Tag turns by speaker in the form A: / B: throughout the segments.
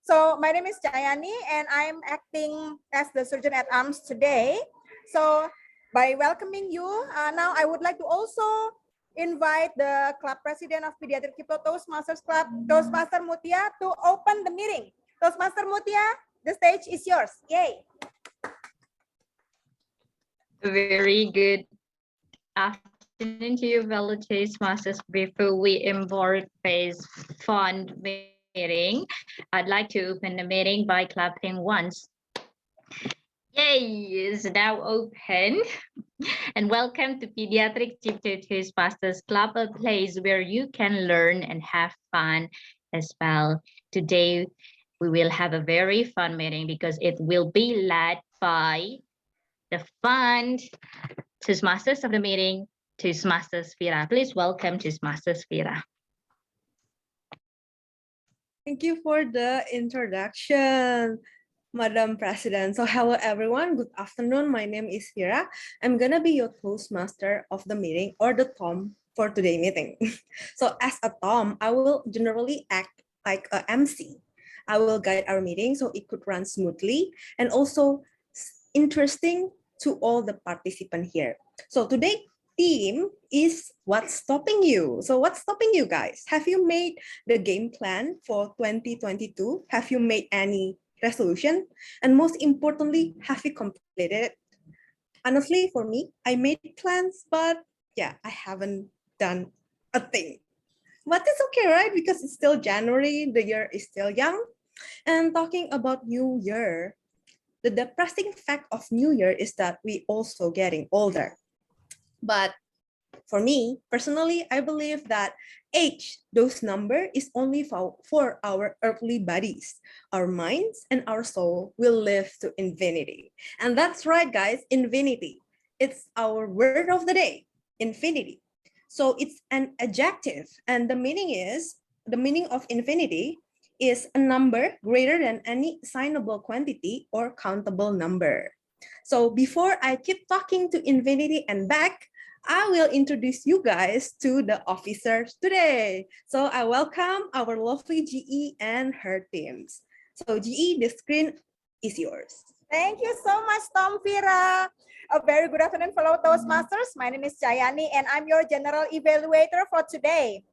A: So my name is Jayani and I'm acting as the surgeon at arms today. So by welcoming you, now I would like to also invite the club president of Pediatric Cipto Toastmasters Club, Toastmaster Mutia, to open the meeting. Toastmaster Mutia, the stage is yours. Yay.
B: Very good afternoon to you, fellow Toastmasters. Before we embark this fun meeting, I'd like to open the meeting by clapping once. Yay, is now open. And welcome to Pediatric Cipto Toastmasters Club, a place where you can learn and have fun as well. Today, we will have a very fun meeting because it will be led by the fun Toastmasters of the meeting, Toastmasters Fira. Please welcome Toastmasters Fira.
C: Thank you for the introduction, Madam President. So hello everyone, good afternoon. My name is Fira. I'm gonna be your Toastmaster of the meeting, or the Tom for today's meeting. So as a Tom, I will generally act like a MC. I will guide our meeting so it could run smoothly and also interesting to all the participants here. So today theme is what's stopping you. So what's stopping you guys? Have you made the game plan for 2022? Have you made any resolution? And most importantly, have you completed it? Honestly, for me, I made plans, but yeah, I haven't done a thing. But it's okay, right? Because it's still January, the year is still young. And talking about New Year, the depressing fact of New Year is that we also getting older. But for me, personally, I believe that age, those number is only for our earthly bodies. Our minds and our soul will live to infinity. And that's right, guys, infinity. It's our word of the day, infinity. So it's an adjective. And the meaning of infinity is a number greater than any assignable quantity or countable number. So before I keep talking to infinity and back, I will introduce you guys to the officers today. So I welcome our lovely GE and her teams. So GE, the screen is yours.
A: Thank you so much, Tom Fira. A very good afternoon, fellow Toastmasters. My name is Jayani and I'm your general evaluator for today.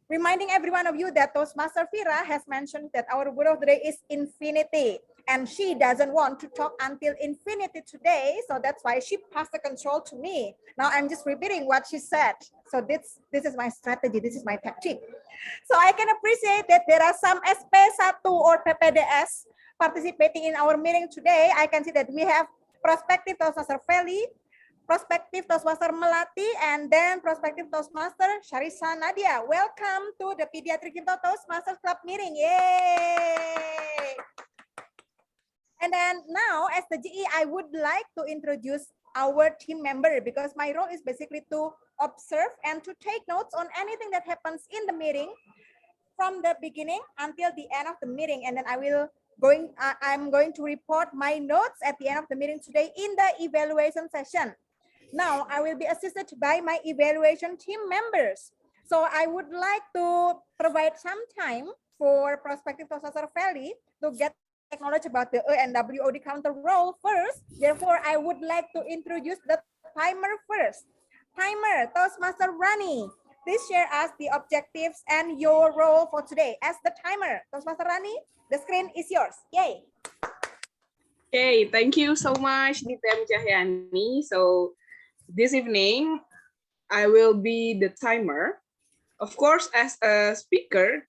A: Reminding every one of you that Toastmaster Fira has mentioned that our word of the day is infinity. And she doesn't want to talk until infinity today. So that's why she passed the control to me. Now I'm just repeating what she said. So this is my strategy. This is my tactic. So I can appreciate that there are some SP1 or PPDS participating in our meeting today. I can see that we have prospective Toastmaster Feli, prospective Toastmaster Melati, and then prospective Toastmaster Sharisa Nadia. Welcome to the Pediatric Cipto Toastmasters Club meeting. Yay! And then now, as the GE, I would like to introduce our team member because my role is basically to observe and to take notes on anything that happens in the meeting from the beginning until the end of the meeting. And then I'm going to report my notes at the end of the meeting today in the evaluation session. Now, I will be assisted by my evaluation team members. So I would like to provide some time for prospective Toastmaster Feli to get knowledge about the A&WOD counter role first. Therefore, I would like to introduce the timer first. Timer, Toastmaster Rani, please share us the objectives and your role for today. As the timer, Toastmaster Rani, the screen is yours. Yay!
D: Okay, thank you so much, DTM Cahyani. So this evening, I will be the timer. Of course, as a speaker,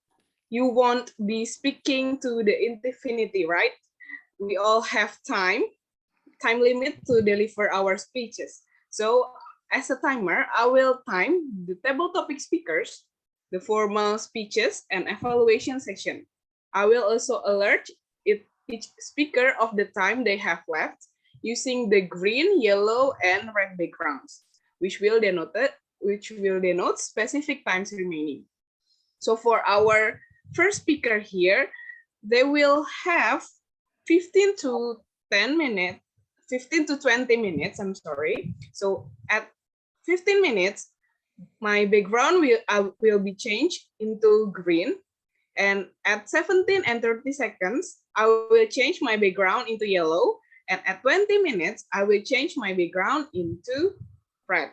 D: you won't be speaking to the infinity, right? We all have time limit to deliver our speeches. So as a timer, I will time the table topic speakers, the formal speeches, and evaluation session. I will also alert each speaker of the time they have left using the green, yellow, and red backgrounds, which will denote specific times remaining. So for our first speaker here, they will have 15 to 20 minutes, I'm sorry. So at 15 minutes, my background will be changed into green. And at 17 and 30 seconds, I will change my background into yellow. And at 20 minutes, I will change my background into red.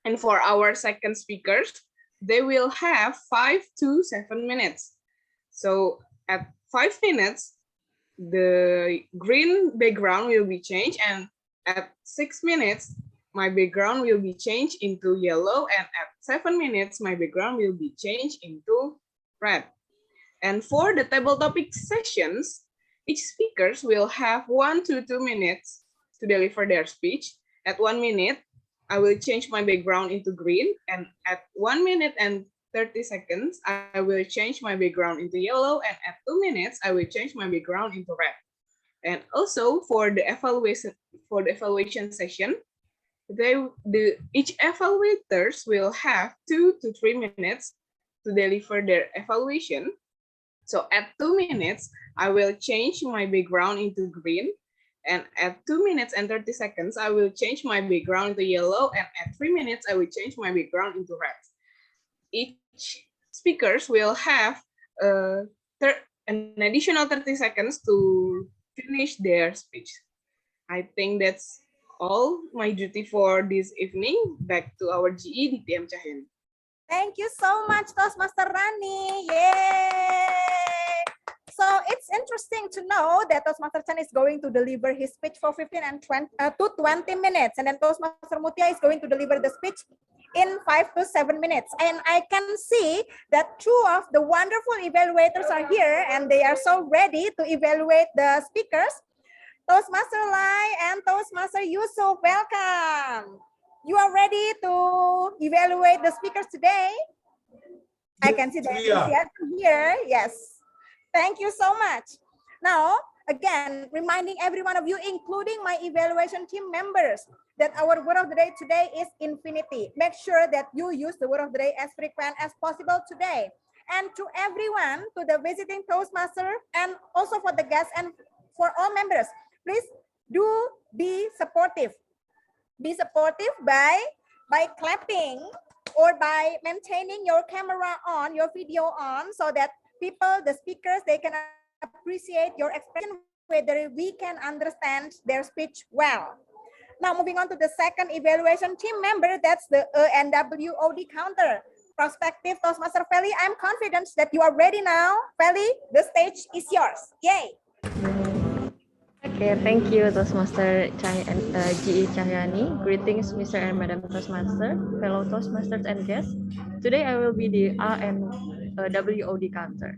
D: And for our second speakers, they will have 5 to 7 minutes. So at 5 minutes, the green background will be changed, and at 6 minutes, my background will be changed into yellow, and at 7 minutes, my background will be changed into red. And for the table topic sessions, each speakers will have 1 to 2 minutes to deliver their speech. At 1 minute, I will change my background into green, and at 1 minute and 30 seconds, I will change my background into yellow, and at 2 minutes, I will change my background into red. And also for the evaluation session, each evaluators will have 2 to 3 minutes to deliver their evaluation. So at 2 minutes, I will change my background into green. And at 2 minutes and 30 seconds, I will change my background into yellow. And at 3 minutes, I will change my background into red. Each speakers will have an additional 30 seconds to finish their speech. I think that's all my duty for this evening. Back to our GE, DTM Cay.
A: Thank you so much, Toastmaster Rani. Yay! So it's interesting to know that Toastmaster Chan is going to deliver his speech for 15 and 20 minutes. And then Toastmaster Mutia is going to deliver the speech in 5 to 7 minutes. And I can see that 2 of the wonderful evaluators are here and they are so ready to evaluate the speakers. Toastmaster Lai and Toastmaster Yusuf, welcome. You are ready to evaluate the speakers today? I can see that here. Yes. Thank you so much. Now, again, reminding every one of you, including my evaluation team members, that our word of the day today is infinity. Make sure that you use the word of the day as frequent as possible today. And to everyone, to the visiting Toastmaster, and also for the guests and for all members, please do be supportive. Be supportive by clapping or by maintaining your camera on, your video on, so that people, the speakers, they can appreciate your expression, whether we can understand their speech well. Now, moving on to the second evaluation team member, that's the Ah&Wod counter. Prospective Toastmaster Feli, I'm confident that you are ready now. Feli, the stage is yours. Yay!
E: Okay, thank you, Toastmaster GE Cahyani. Greetings, Mr. and Madam Toastmaster, fellow Toastmasters and guests. Today I will be the Ah&Wod counter.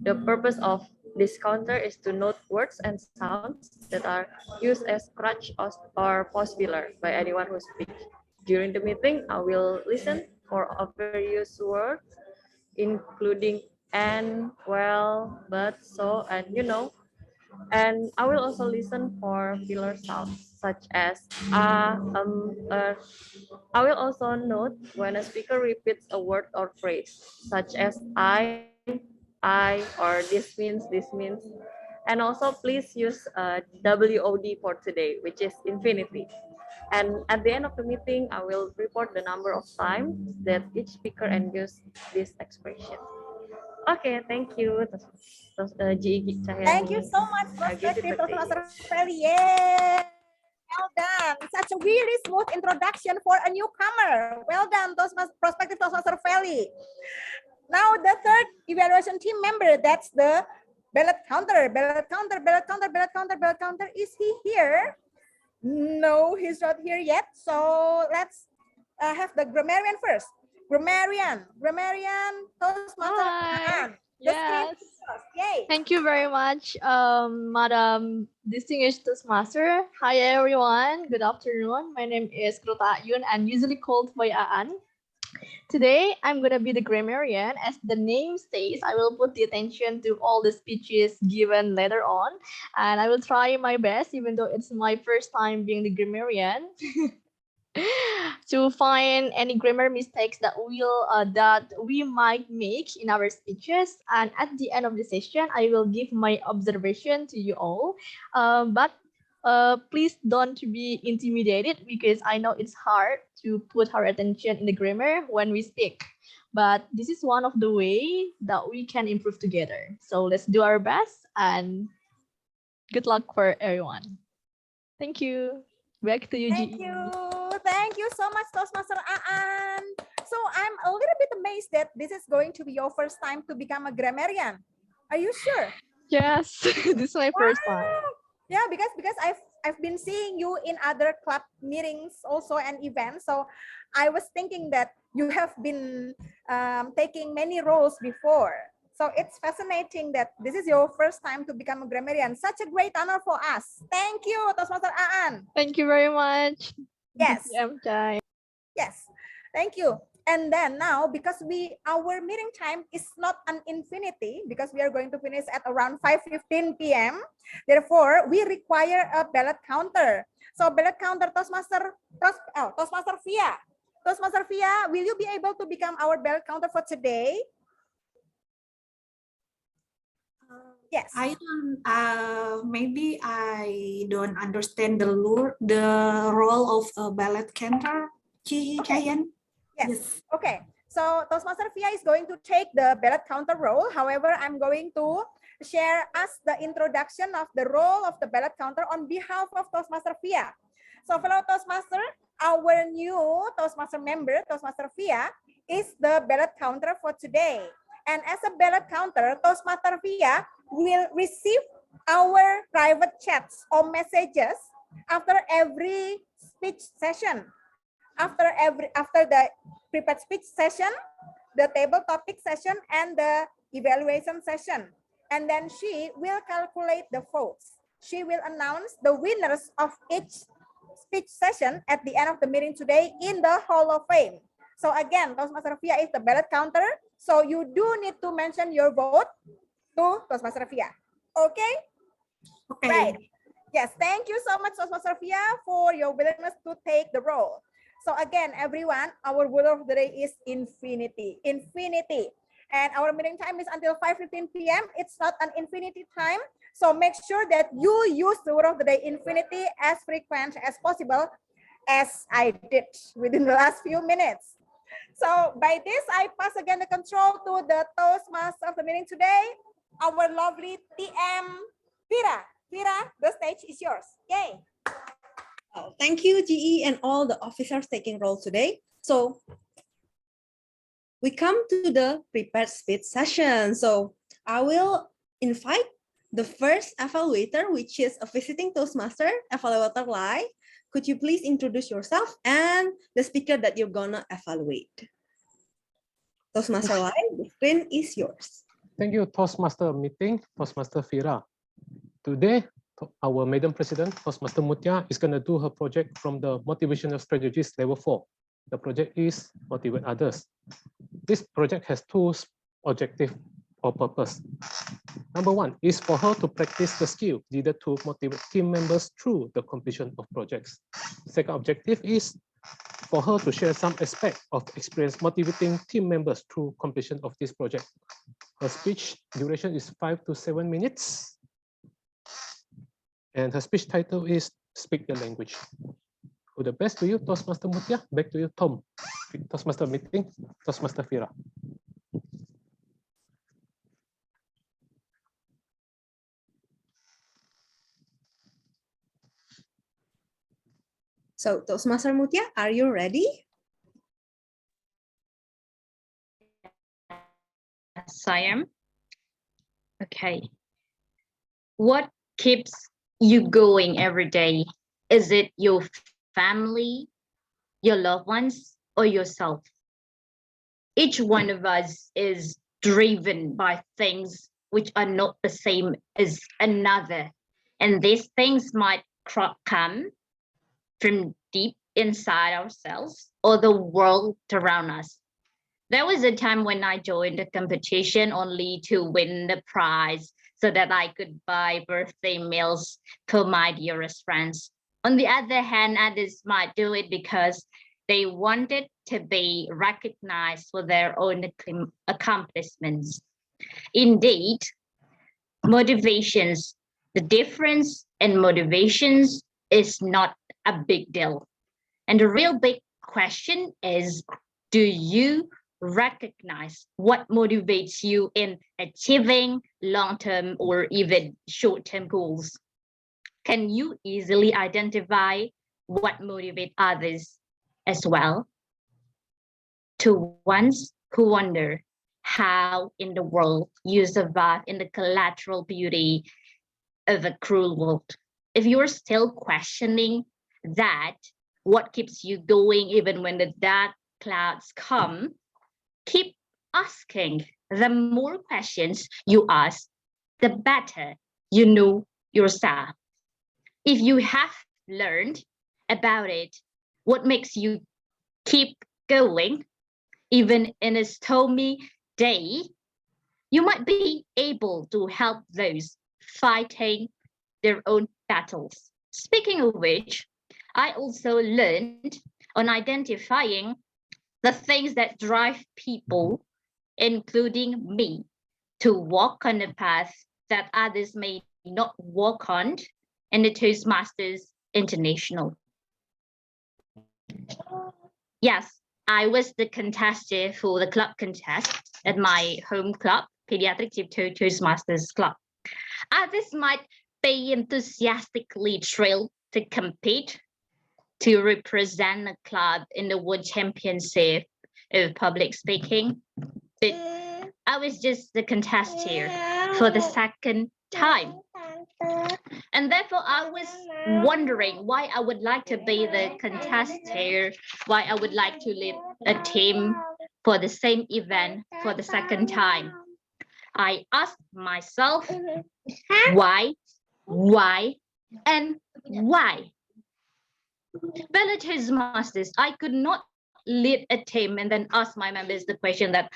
E: The purpose of this counter is to note words and sounds that are used as crutch or pause filler by anyone who speaks. During the meeting, I will listen for overused words, including and, well, but, so, and you know. And I will also listen for filler sounds such as I will also note when a speaker repeats a word or phrase such as I, or this means, and also please use WOD for today, which is infinity. And at the end of the meeting, I will report the number of times that each speaker used this expression. Okay, thank you, GE Cahyani.
A: Thank you so much, Prospective Toastmaster Feli. Yay! Well done. Such a really smooth introduction for a newcomer. Well done, Prospective Toastmaster Feli. Now the third evaluation team member, that's the ballot counter. Ballot counter. Is he here? No, he's not here yet. So let's have the grammarian first. Grammarian, Toastmaster.
F: Hi.
A: The
F: Yes.
A: Yay.
F: Thank you very much, Madam Distinguished Toastmaster. Hi, everyone. Good afternoon. My name is Kruta Yun and usually called by Aan. Today, I'm going to be the grammarian. As the name says, I will put the attention to all the speeches given later on. And I will try my best, even though it's my first time being the grammarian, to find any grammar mistakes that we might make in our speeches. And at the end of the session, I will give my observation to you all. But please don't be intimidated, because I know it's hard to put our attention in the grammar when we speak. but this is one of the way that we can improve together. So let's do our best and good luck for everyone. Thank you. Back to you,
A: Thank
F: GE.
A: you. Thank you so much, Toastmaster Aan. So I'm a little bit amazed that this is going to be your first time to become a grammarian. Are you sure?
F: Yes, this is my first time.
A: Yeah, because I've been seeing you in other club meetings also and events. So I was thinking that you have been taking many roles before. So it's fascinating that this is your first time to become a grammarian. Such a great honor for us. Thank you, Toastmaster Aan.
F: Thank you very much.
A: Yes.
F: DTM Cay.
A: Yes, thank you. And then now, because our meeting time is not an infinity, because we are going to finish at around 5:15 p.m. Therefore, we require a ballot counter. So ballot counter, Toastmaster Fiya. Toastmaster Fiya, will you be able to become our ballot counter for today? Yes.
G: I don't. Maybe I don't understand the role of a ballot counter. Chayan.
A: Yes. Okay. So Toastmaster Fiya is going to take the ballot counter role. However, I'm going to share us the introduction of the role of the ballot counter on behalf of Toastmaster Fiya. So fellow Toastmaster, our new Toastmaster member, Toastmaster Fiya, is the ballot counter for today. And as a ballot counter, Toastmaster Fiya will receive our private chats or messages after every speech session. After the prepared speech session, the table topic session, and the evaluation session. And then she will calculate the votes. She will announce the winners of each speech session at the end of the meeting today in the Hall of Fame. So again, Toastmaster Fiya is the ballot counter. So you do need to mention your vote to Toastmaster Fiya. Okay?
G: Okay.
A: Right. Yes, thank you so much, Toastmaster Fiya, for your willingness to take the role. So again, everyone, our word of the day is infinity. Infinity. And our meeting time is until 5:15 p.m. It's not an infinity time. So make sure that you use the word of the day infinity as frequent as possible, as I did within the last few minutes. So by this, I pass again the control to the Toastmaster of the meeting today, our lovely TM Fira. Fira, the stage is yours. Yay.
C: Oh, thank you, GE, and all the officers taking role today. So we come to the prepared speech session. So I will invite the first evaluator, which is a visiting Toastmaster, Evaluator Lai. Could you please introduce yourself and the speaker that you're gonna evaluate? Toastmaster Lai, the screen is yours.
H: Thank you, Toastmaster meeting, Toastmaster Fira. Today, our Madam President, Toastmaster Mutia, is going to do her project from the Motivational Strategies Level 4. The project is Motivate Others. This project has two objectives or purpose. Number one is for her to practice the skill needed to motivate team members through the completion of projects. Second objective is for her to share some aspect of experience motivating team members through completion of this project. Her speech duration is 5 to 7 minutes. And her speech title is Speak the Language. All the best to you, Toastmaster Mutia. Back to you, Tom. Toastmaster meeting, Toastmaster Fira.
C: So Toastmaster Mutia, are you ready?
B: Yes, I am. Okay. What keeps you going every day? Is it your family, your loved ones, or yourself? Each one of us is driven by things which are not the same as another. And these things might come from deep inside ourselves or the world around us. There was a time when I joined a competition only to win the prize so that I could buy birthday meals for my dearest friends. On the other hand, others might do it because they wanted to be recognized for their own accomplishments. Indeed, motivations, the difference in motivations is not a big deal. And the real big question is, do you recognize what motivates you in achieving long-term or even short-term goals? Can you easily identify what motivates others as well? To ones who wonder how in the world you survive in the collateral beauty of a cruel world. If you're still questioning that, what keeps you going even when the dark clouds come, keep asking. The more questions you ask, the better you know yourself. If you have learned about it, what makes you keep going, even in a stormy day, you might be able to help those fighting their own battles. Speaking of which, I also learned on identifying the things that drive people, including me, to walk on a path that others may not walk on in the Toastmasters International. Yes, I was the contestant for the club contest at my home club, Pediatric Cipto Toastmasters Club. Others might be enthusiastically thrilled to compete, to represent the club in the World Championship of Public Speaking. But I was just the contestant for the second time. And therefore, I was wondering why I would like to be the contestant, why I would like to lead a team for the same event for the second time. I asked myself, why, and why? Fellow Toastmasters, I could not lead a team and then ask my members the question that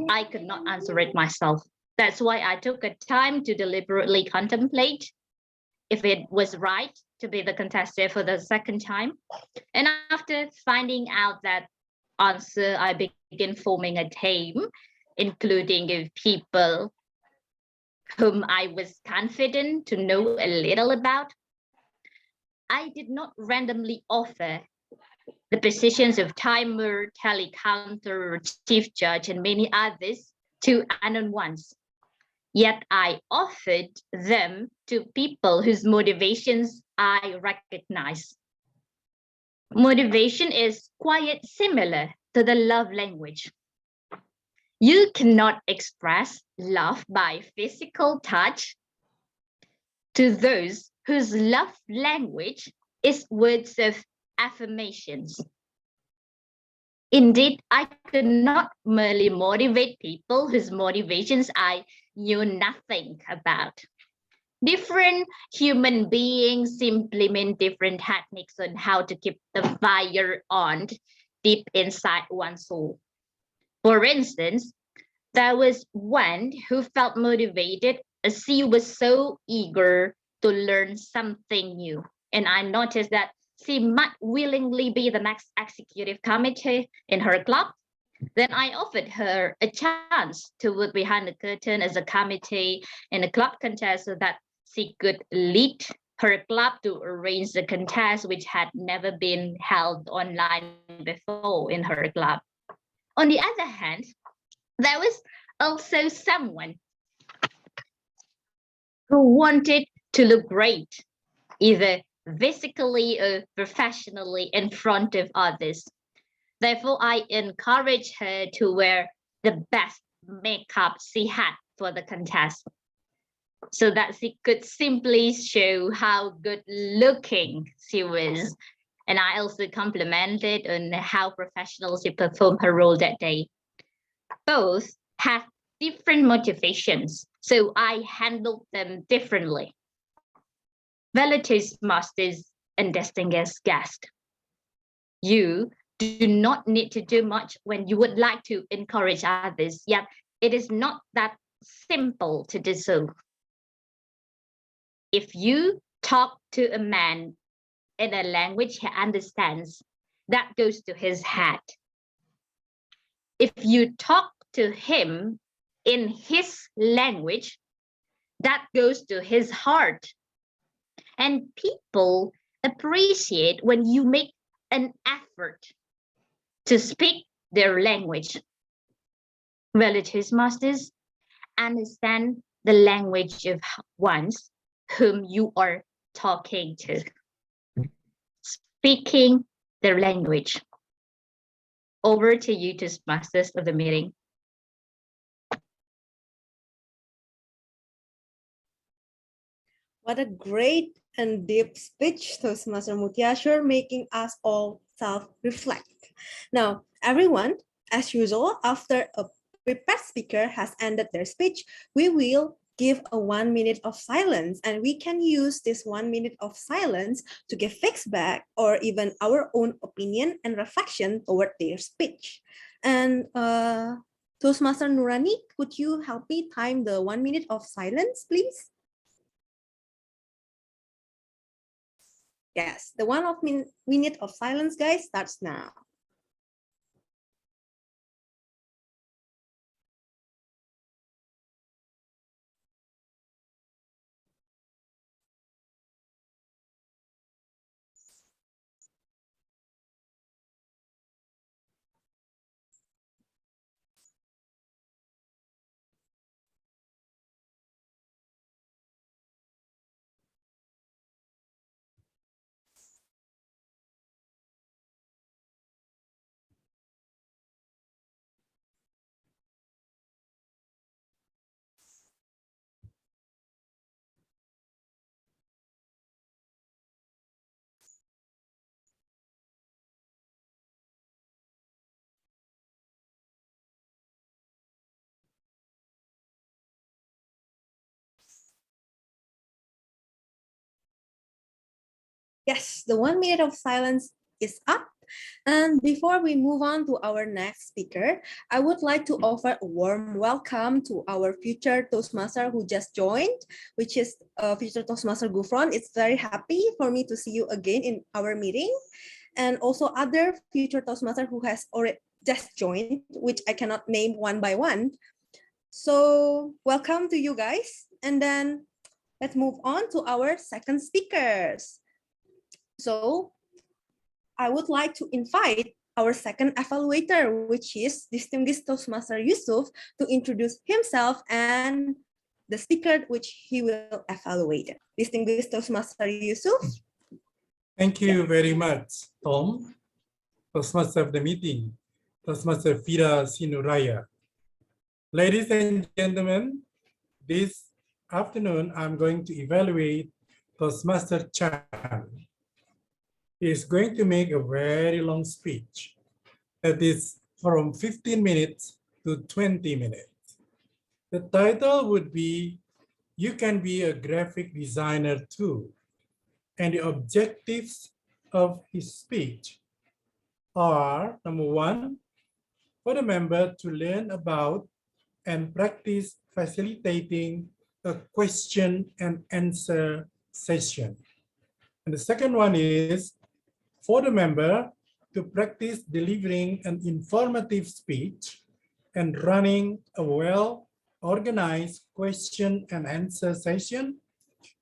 B: I could not answer it myself. That's why I took a time to deliberately contemplate if it was right to be the contestant for the second time. And after finding out that answer, I began forming a team, including people whom I was confident to know a little about. I did not randomly offer the positions of timer, telecounter, chief judge, and many others to unknown ones. Yet I offered them to people whose motivations I recognize. Motivation is quite similar to the love language. You cannot express love by physical touch to those whose love language is words of affirmations. Indeed, I could not merely motivate people whose motivations I knew nothing about. Different human beings implement different techniques on how to keep the fire on deep inside one's soul. For instance, there was one who felt motivated as she was so eager to learn something new. And I noticed that she might willingly be the next executive committee in her club. Then I offered her a chance to work behind the curtain as a committee in a club contest so that she could lead her club to arrange the contest which had never been held online before in her club. On the other hand, there was also someone who wanted to look great, either physically or professionally in front of others. Therefore, I encouraged her to wear the best makeup she had for the contest so that she could simply show how good looking she was. And I also complimented on how professional she performed her role that day. Both have different motivations, so I handled them differently. Fellow Toastmasters and distinguished guests, you do not need to do much when you would like to encourage others, yet it is not that simple to do so. If you talk to a man in a language he understands, that goes to his head. If you talk to him in his language, that goes to his heart. And people appreciate when you make an effort to speak their language. Well, Toastmasters, understand the language of ones whom you are talking to. Speaking their language. Over to you, Toastmasters of the meeting.
C: What a great and deep speech, Toastmaster Mutia, sure making us all self-reflect. Now, everyone, as usual, after a prepared speaker has ended their speech, we will give a 1 minute of silence, and we can use this 1 minute of silence to give feedback or even our own opinion and reflection toward their speech. And Toastmaster Nurani, could you help me time the 1 minute of silence, please? Yes, the minute of silence, guys, starts now. Yes, the 1 minute of silence is up. And before we move on to our next speaker, I would like to offer a warm welcome to our future Toastmaster who just joined, which is future Toastmaster Gufron. It's very happy for me to see you again in our meeting. And also other future Toastmaster who has already just joined, which I cannot name one by one. So welcome to you guys. And then let's move on to our second speakers. So I would like to invite our second evaluator, which is distinguished Toastmaster Yusuf, to introduce himself and the speaker which he will evaluate. Distinguished Toastmaster Yusuf.
I: Thank you very much, Tom, Toastmaster of the meeting, Toastmaster Fira Sinuraya. Ladies and gentlemen, this afternoon I'm going to evaluate Toastmaster Chan. He is going to make a very long speech that is from 15 minutes to 20 minutes. The title would be, You Can Be a Graphic Designer Too. And the objectives of his speech are, number one, for the member to learn about and practice facilitating a question and answer session. And the second one is for the member to practice delivering an informative speech and running a well-organized question and answer session.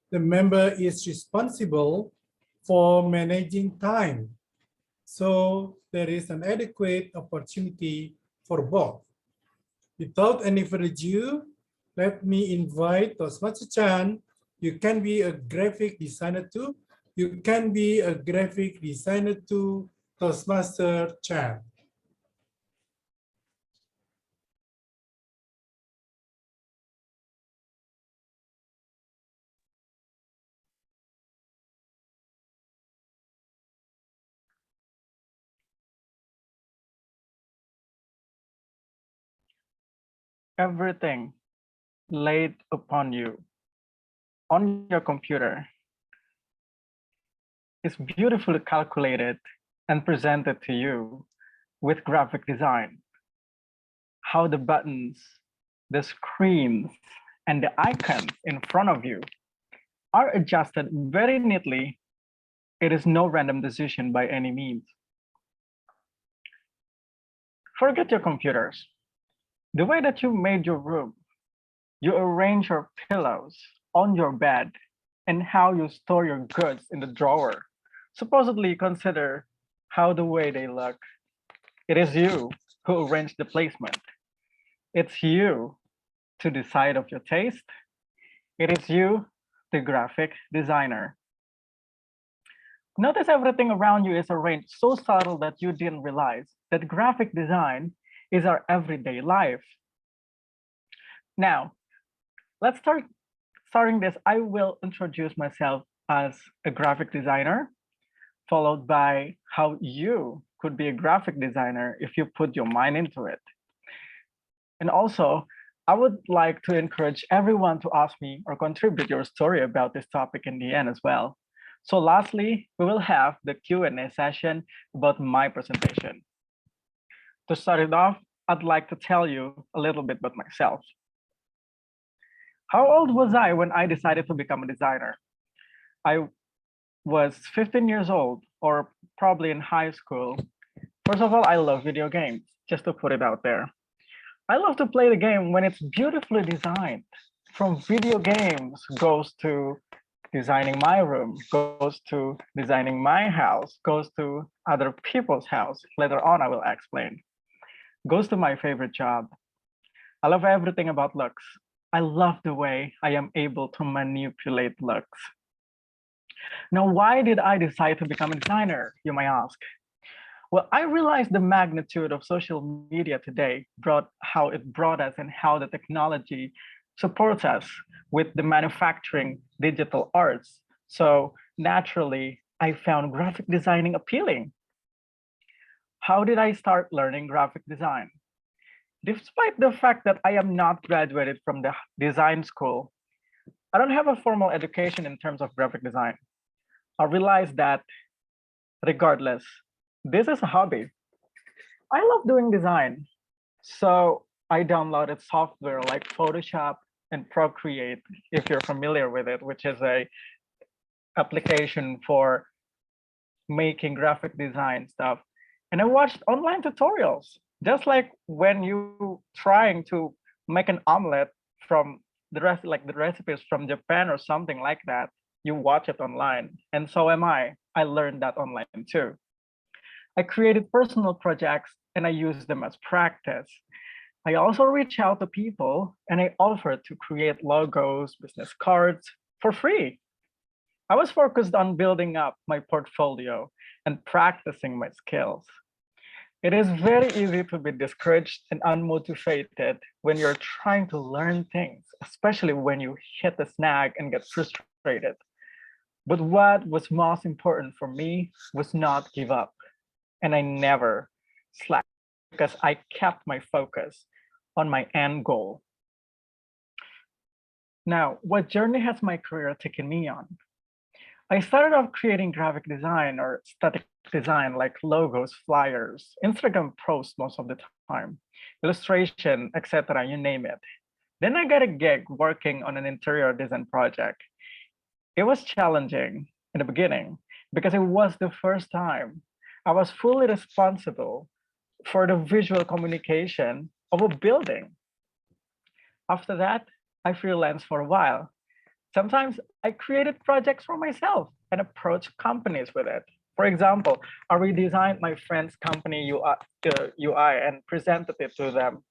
I: The member is responsible for managing time. So there is an adequate opportunity for both. Without any further ado, let me invite Toastmaster Chan. You can be a graphic designer too. You can be a graphic designer too, Toastmaster Chan.
J: Everything laid upon you on your computer is beautifully calculated and presented to you with graphic design. How the buttons, the screens, and the icons in front of you are adjusted very neatly. It is no random decision by any means. Forget your computers. The way that you made your room, you arrange your pillows on your bed, and how you store your goods in the drawer. Supposedly consider how the way they look. It is you who arranged the placement. It's you to decide of your taste. It is you, the graphic designer. Notice everything around you is arranged so subtle that you didn't realize that graphic design is our everyday life. Now, let's starting this. I will introduce myself as a graphic designer, followed by how you could be a graphic designer if you put your mind into it. And also, I would like to encourage everyone to ask me or contribute your story about this topic in the end as well. So lastly, we will have the Q&A session about my presentation. To start it off, I'd like to tell you a little bit about myself. How old was I when I decided to become a designer? I was 15 years old, or probably in high school. First of all, I love video games, just to put it out there. I love to play the game when it's beautifully designed. From video games goes to designing my room, goes to designing my house, goes to other people's house. Later on, I will explain. Goes to my favorite job. I love everything about looks. I love the way I am able to manipulate looks. Now, why did I decide to become a designer, you might ask? Well, I realized the magnitude of social media today, how it brought us and how the technology supports us with the manufacturing digital arts. So naturally, I found graphic designing appealing. How did I start learning graphic design? Despite the fact that I am not graduated from the design school, I don't have a formal education in terms of graphic design. I realized that regardless, this is a hobby. I love doing design. So I downloaded software like Photoshop and Procreate, if you're familiar with it, which is a application for making graphic design stuff. And I watched online tutorials, just like when you trying to make an omelet from the recipes from Japan or something like that, you watch it online. And so am I. I learned that online too. I created personal projects and I use them as practice. I also reach out to people and I offer to create logos, business cards for free. I was focused on building up my portfolio and practicing my skills. It is very easy to be discouraged and unmotivated when you're trying to learn things, especially when you hit a snag and get frustrated. But what was most important for me was not give up. And I never slacked because I kept my focus on my end goal. Now, what journey has my career taken me on? I started off creating graphic design or static design like logos, flyers, Instagram posts most of the time, illustration, etc., you name it. Then I got a gig working on an interior design project. It was challenging in the beginning because it was the first time I was fully responsible for the visual communication of a building. After that, I freelanced for a while. Sometimes I created projects for myself and approached companies with it. For example, I redesigned my friend's company UI and presented it to them.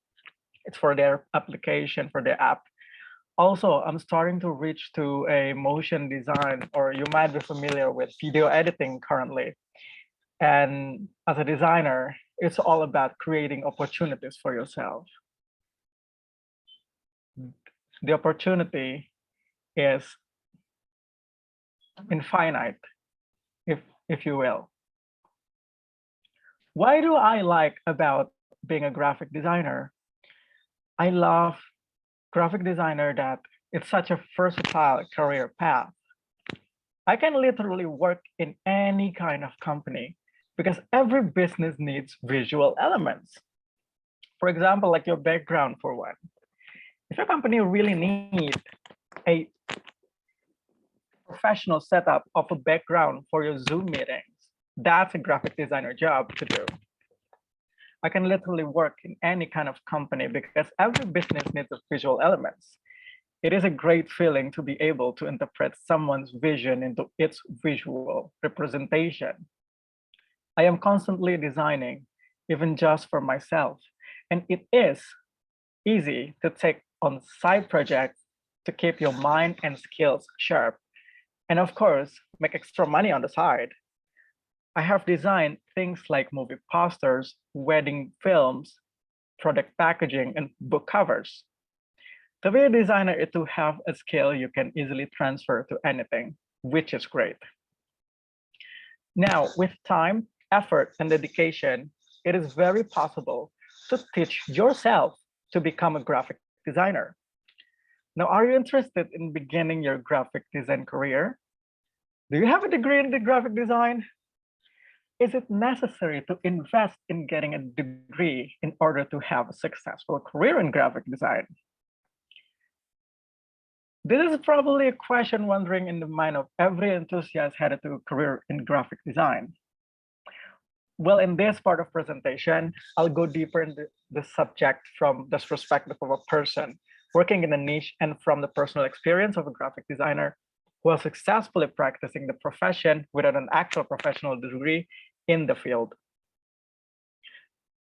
J: It's for their application, for their app. Also, I'm starting to reach to a motion design, or you might be familiar with video editing currently. And as a designer, it's all about creating opportunities for yourself. The opportunity is infinite, if you will. Why do I like about being a graphic designer? I love graphic designer that it's such a versatile career path. I can literally work in any kind of company because every business needs visual elements. For example, like your background for one. If your company really needs a professional setup of a background for your Zoom meetings, that's a graphic designer job to do. I can literally work in any kind of company because every business needs visual elements. It is a great feeling to be able to interpret someone's vision into its visual representation. I am constantly designing, even just for myself, and it is easy to take on side projects to keep your mind and skills sharp. And of course, make extra money on the side. I have designed things like movie posters, wedding films, product packaging, and book covers. To be a designer is to have a skill you can easily transfer to anything, which is great. Now, with time, effort, and dedication, it is very possible to teach yourself to become a graphic designer. Now, are you interested in beginning your graphic design career? Do you have a degree in the graphic design? Is it necessary to invest in getting a degree in order to have a successful career in graphic design? This is probably a question wandering in the mind of every enthusiast headed to a career in graphic design. Well, in this part of presentation, I'll go deeper into the subject from the perspective of a person working in a niche and from the personal experience of a graphic designer who is successfully practicing the profession without an actual professional degree in the field.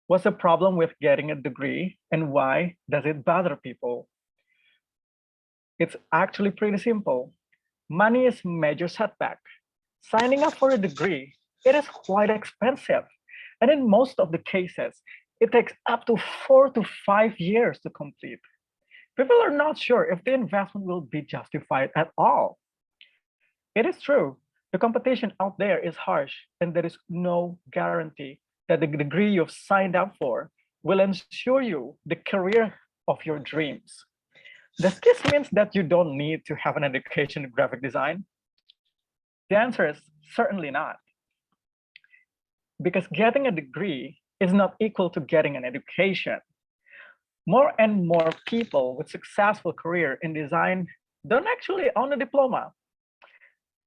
J: What's the problem with getting a degree and why does it bother people? It's actually pretty simple. Money is a major setback. Signing up for a degree, it is quite expensive. And in most of the cases, it takes up to 4 to 5 years to complete. People are not sure if the investment will be justified at all. It is true, the competition out there is harsh and there is no guarantee that the degree you've signed up for will ensure you the career of your dreams. Does this mean that you don't need to have an education in graphic design? The answer is certainly not. Because getting a degree is not equal to getting an education. More and more people with successful career in design don't actually own a diploma.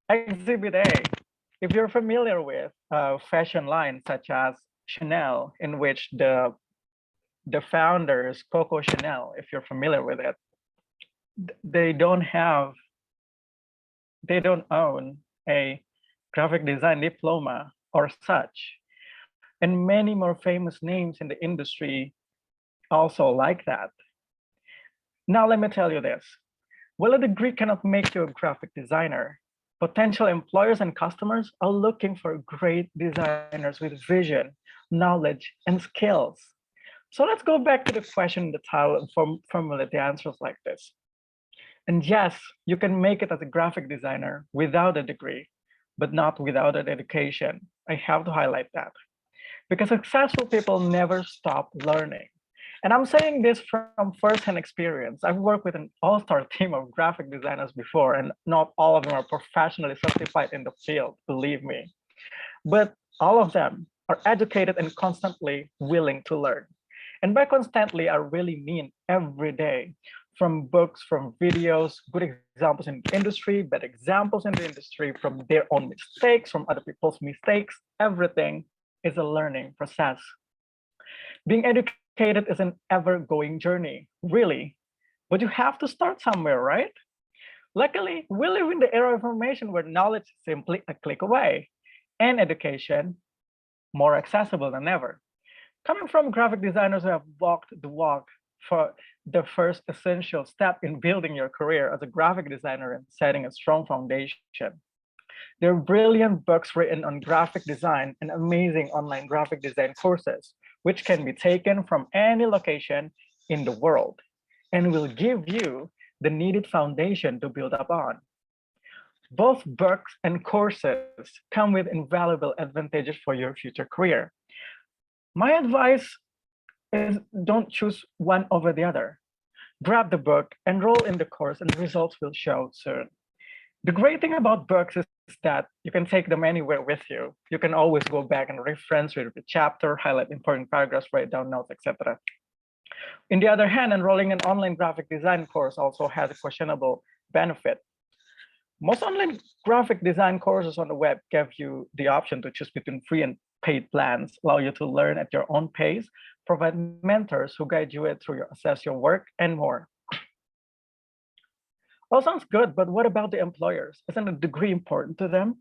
J: Exhibit A, if you're familiar with fashion lines such as Chanel, in which the founder is Coco Chanel, if you're familiar with it, they don't own a graphic design diploma or such. And many more famous names in the industry also like that. Now, let me tell you this. While a degree cannot make you a graphic designer, potential employers and customers are looking for great designers with vision, knowledge, and skills. So let's go back to the question in the title and formulate the answers like this. And yes, you can make it as a graphic designer without a degree, but not without an education. I have to highlight that. Because successful people never stop learning. And I'm saying this from firsthand experience. I've worked with an all-star team of graphic designers before, and not all of them are professionally certified in the field, believe me. But all of them are educated and constantly willing to learn. And by constantly, I really mean every day. From books, from videos, good examples in the industry, bad examples in the industry, from their own mistakes, from other people's mistakes, everything is a learning process. Being educated is an ever-going journey, really, but you have to start somewhere, right? Luckily, we live in the era of information where knowledge is simply a click away, and education more accessible than ever. Coming from graphic designers who have walked the walk for the first essential step in building your career as a graphic designer and setting a strong foundation. There are brilliant books written on graphic design and amazing online graphic design courses, which can be taken from any location in the world and will give you the needed foundation to build upon. Both books and courses come with invaluable advantages for your future career. My advice is don't choose one over the other. Grab the book, enroll in the course, and results will show soon. The great thing about books is that you can take them anywhere with you. You can always go back and reference, read the chapter, highlight important paragraphs, write down notes, etc. On the other hand, enrolling an online graphic design course also has a questionable benefit. Most online graphic design courses on the web give you the option to choose between free and paid plans, allow you to learn at your own pace, provide mentors who guide you through assess your work, and more. All sounds good, but what about the employers? Isn't a degree important to them?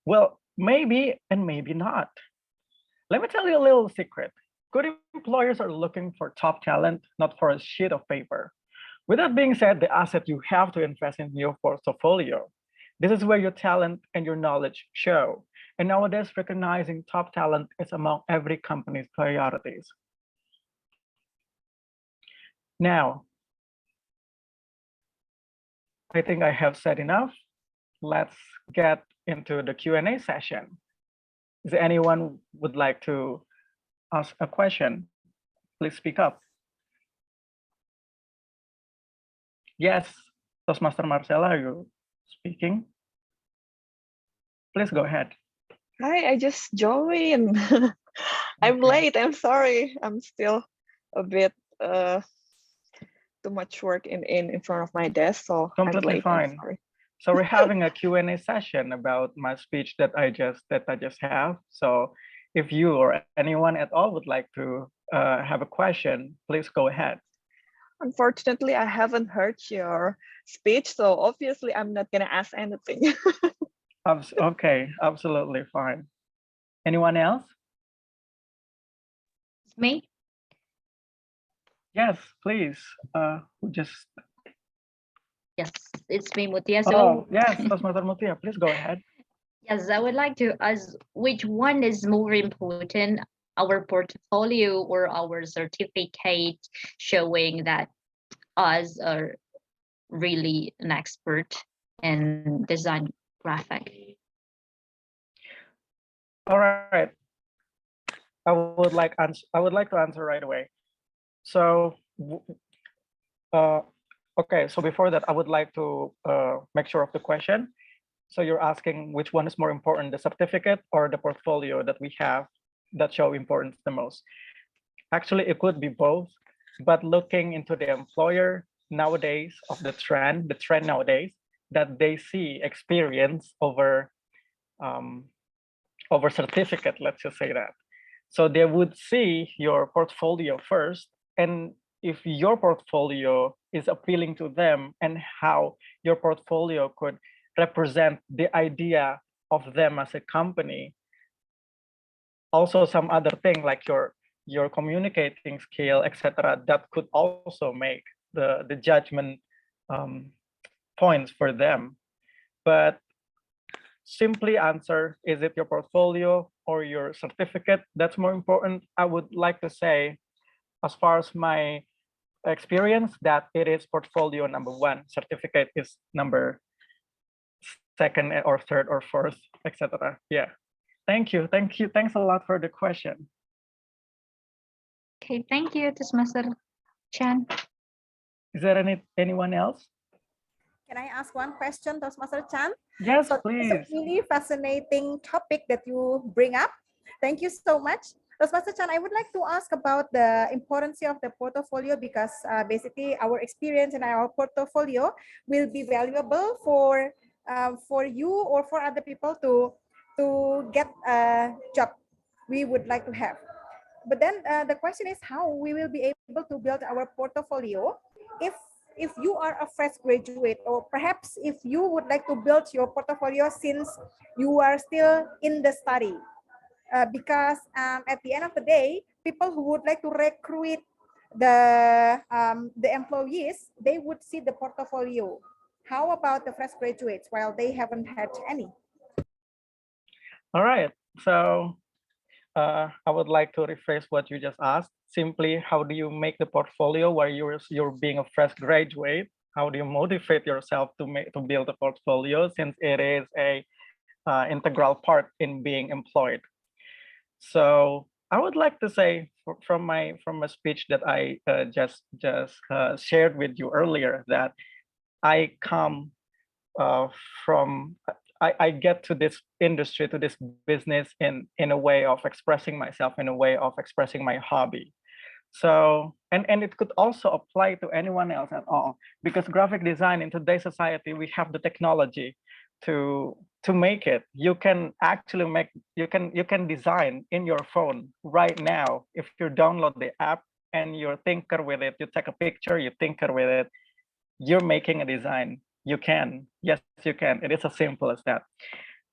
J: Well, maybe and maybe not. Let me tell you a little secret. Good employers are looking for top talent, not for a sheet of paper. With that being said, the asset you have to invest in your portfolio. This is where your talent and your knowledge show. And nowadays, recognizing top talent is among every company's priorities. Now, I think I have said enough. Let's get into the Q&A session. Is there anyone would like to ask a question? Please speak up. Yes, Toastmaster Marcella, are you speaking? Please go ahead.
K: Hi, I just joined. I'm late. I'm sorry. I'm still a bit too much work in front of my desk, so
J: Completely
K: I'm late.
J: fine.
K: I'm sorry.
J: So we're having a Q&A session about my speech that I just have. So if you or anyone at all would like to have a question, please go ahead.
K: Unfortunately, I haven't heard your speech, so obviously I'm not gonna ask anything.
J: Okay, absolutely fine. Anyone else?
B: Me?
J: Yes, please. Just.
B: Yes, it's me, Mutia. So,
J: Oh, yes, Toastmaster Mutia, please go ahead.
B: yes, I would like to ask which one is more important, our portfolio or our certificate showing that us are really an expert in design graphic?
J: All right. I would like to answer right away. So, okay. So before that, I would like to make sure of the question. So you're asking which one is more important, the certificate or the portfolio that we have that show importance the most? Actually, it could be both, but looking into the employer nowadays of the trend nowadays that they see experience over over certificate, let's just say that. So they would see your portfolio first, and if your portfolio is appealing to them and how your portfolio could represent the idea of them as a company, also some other thing like your communicating skill, etc., that could also make the judgment points for them. But simply answer, is it your portfolio or your certificate that's more important? I would like to say, as far as my experience, that it is portfolio number one, certificate is number second or third or fourth, etc. Yeah. Thank you. Thanks a lot for the question.
B: Okay, thank you, Toastmaster Chan.
J: Is there anyone else?
A: Can I ask one question, Toastmaster Chan?
J: Yes,
A: so
J: please.
A: It's a really fascinating topic that you bring up. Thank you so much. Toastmaster Chan, I would like to ask about the importance of the portfolio because basically our experience and our portfolio will be valuable for you or for other people to get a job we would like to have. But then the question is how we will be able to build our portfolio if you are a fresh graduate, or perhaps if you would like to build your portfolio since you are still in the study. Because at the end of the day, people who would like to recruit the employees, they would see the portfolio. How about the fresh graduates while they haven't had any?
J: All right. So I would like to rephrase what you just asked. Simply, how do you make the portfolio while you're being a fresh graduate? How do you motivate yourself to build a portfolio, since it is a integral part in being employed? So I would like to say from a speech that I just shared with you earlier, that I come from I get to this industry, to this business in a way of expressing myself, in a way of expressing my hobby. So, and it could also apply to anyone else at all, because graphic design in today's society, we have the technology to make it. You can actually you can design in your phone right now. If you download the app and you tinker with it, you take a picture, you tinker with it, you're making a design. You can. Yes, you can. It is as simple as that.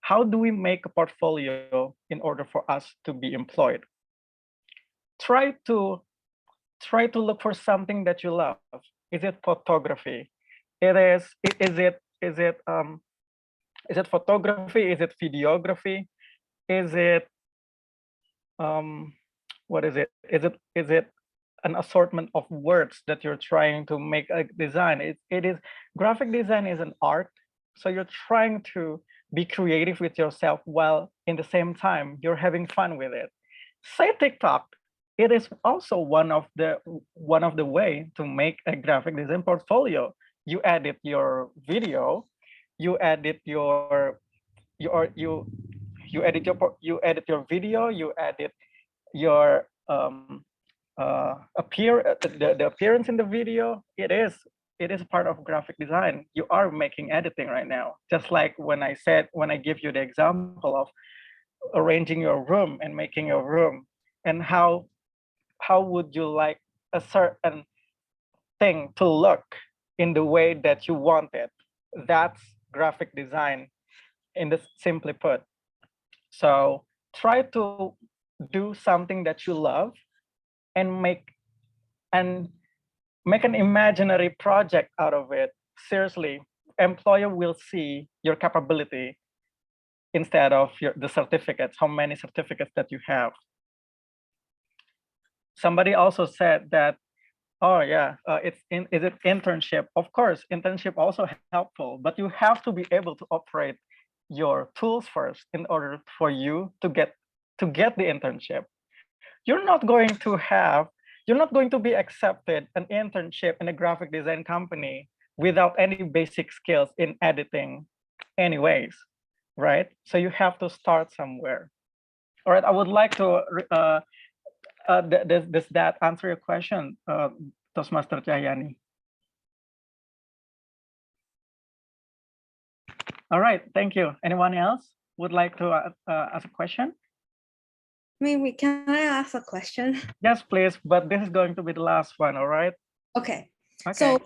J: How do we make a portfolio in order for us to be employed? try to look for something that you love. Is it photography? Is it photography? Is it videography? Is it what is it? Is it an assortment of words that you're trying to make a design? It is graphic design is an art. So you're trying to be creative with yourself while in the same time you're having fun with it. Say TikTok. It is also one of the way to make a graphic design portfolio. You edit your video, you edit your you edit your video, you edit your the appearance in the video. It is part of graphic design. You are making editing right now. Just like when I give you the example of arranging your room and making your room, and how would you like a certain thing to look in the way that you want it? That's graphic design in the simply put. So try to do something that you love and make an imaginary project out of it. Seriously, employer will see your capability instead of the certificates, how many certificates that you have. Somebody also said that, oh yeah, is it internship? Of course, internship also helpful, but you have to be able to operate your tools first in order for you to get the internship. You're not going to be accepted an internship in a graphic design company without any basic skills in editing anyways, right? So you have to start somewhere. All right, I would like to, does that answer your question, Toastmaster Cahyani? All right, thank you. Anyone else would like to ask a question?
C: Maybe can I ask a question?
J: Yes, please, but this is going to be the last one, all right?
C: Okay.
J: Okay.
C: So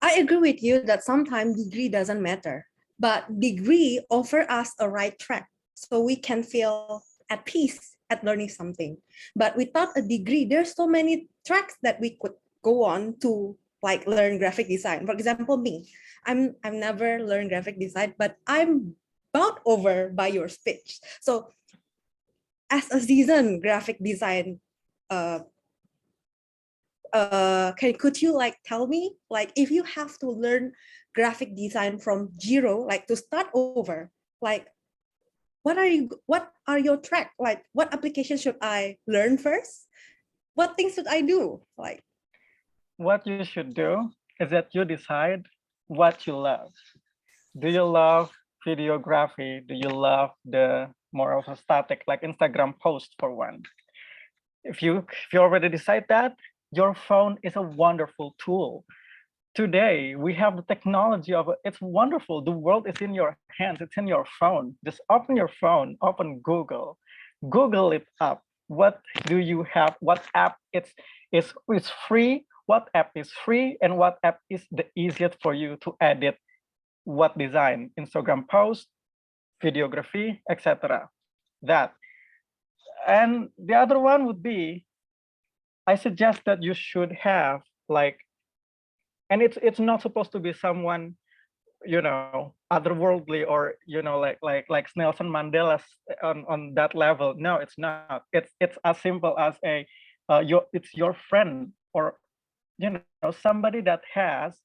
C: I agree with you that sometimes degree doesn't matter, but degree offer us a right track so we can feel at peace at learning something. But without a degree, there's so many tracks that we could go on to like learn graphic design. For example, me, I've never learned graphic design, but I'm bowed over by your speech. So as a seasoned graphic design, could you like tell me, like if you have to learn graphic design from zero, like to start over, like what are your track? Like what application should I learn first? What things should I do? Like
J: what you should do is that you decide what you love. Do you love videography? Do you love the more of a static, like Instagram post for one? If you already decide that, your phone is a wonderful tool. Today, we have the technology of it. It's wonderful. The world is in your hands. It's in your phone. Just open your phone, open Google, Google it up. What do you have? What app is free? What app is free? And what app is the easiest for you to edit what design? Instagram post, videography, etc. That. And the other one would be, I suggest that you should have like, and it's not supposed to be someone, you know, otherworldly or, you know, like Nelson Mandela on that level. No, it's not. It's as simple as it's your friend, or, you know, somebody that has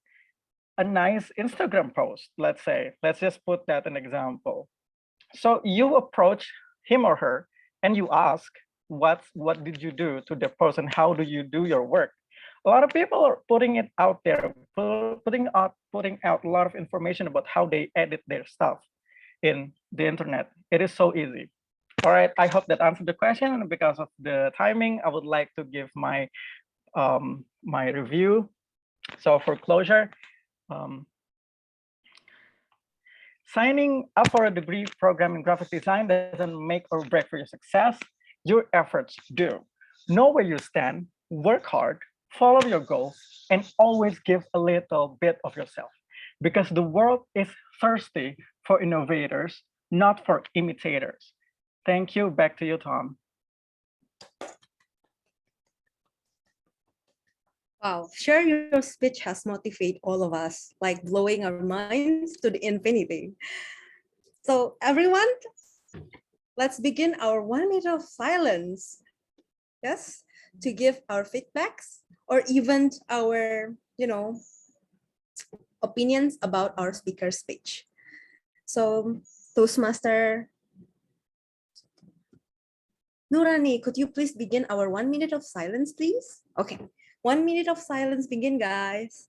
J: a nice Instagram post, let's say. Let's just put that an example. So you approach him or her and you ask, what did you do to the person? How do you do your work? A lot of people are putting it out there, putting out a lot of information about how they edit their stuff in the internet. It is so easy. All right, I hope that answered the question. And because of the timing, I would like to give my my review. So for closure, signing up for a degree program in graphic design doesn't make or break for your success. Your efforts do. Know where you stand, work hard, follow your goals, and always give a little bit of yourself, because the world is thirsty for innovators, not for imitators. Thank you. Back to you, Tom.
C: Wow, share your speech has motivated all of us, like blowing our minds to the infinity. So everyone, let's begin our 1 minute of silence. Yes, to give our feedbacks or even our, opinions about our speaker's speech. So Toastmaster Nurani, could you please begin our 1 minute of silence, please? Okay, 1 minute of silence begin, guys.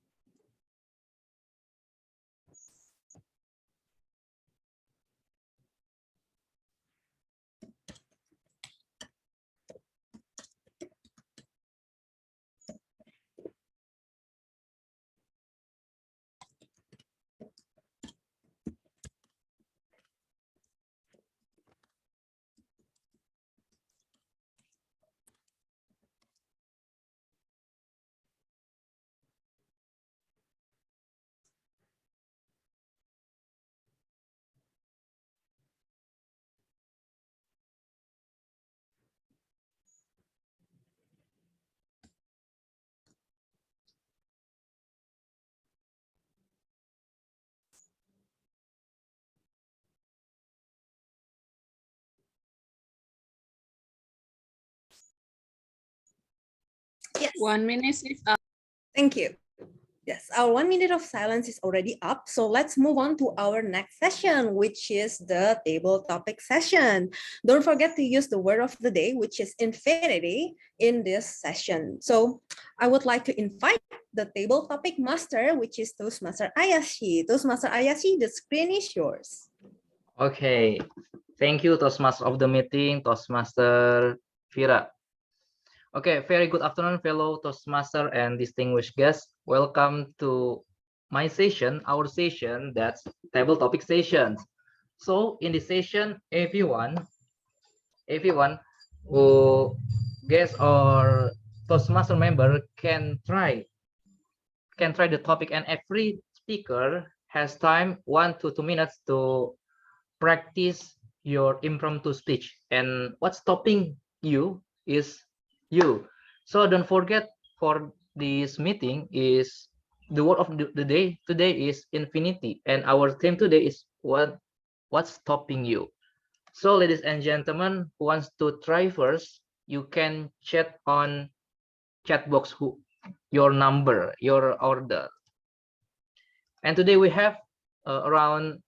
C: Yes.
D: 1 minute is up.
C: Thank you. Yes, our 1 minute of silence is already up. So let's move on to our next session, which is the table topic session. Don't forget to use the word of the day, which is infinity, in this session. So I would like to invite the table topic master, which is Toastmaster Ayyasy. Toastmaster Ayyasy, the screen is yours.
L: Okay, thank you, Toastmaster of the meeting, Toastmaster Fira. Okay, very good afternoon, fellow Toastmaster and distinguished guests. Welcome to my session, our session, that's table topic sessions. So in this session, everyone who guest or Toastmaster member can try the topic, and every speaker has time 1 to 2 minutes to practice your impromptu speech, and what's stopping you is you. So don't forget, for this meeting is the word of the day today is infinity, and our theme today is what's stopping you. So ladies and gentlemen, who wants to try first, you can chat on chat box your number, your order. And today we have around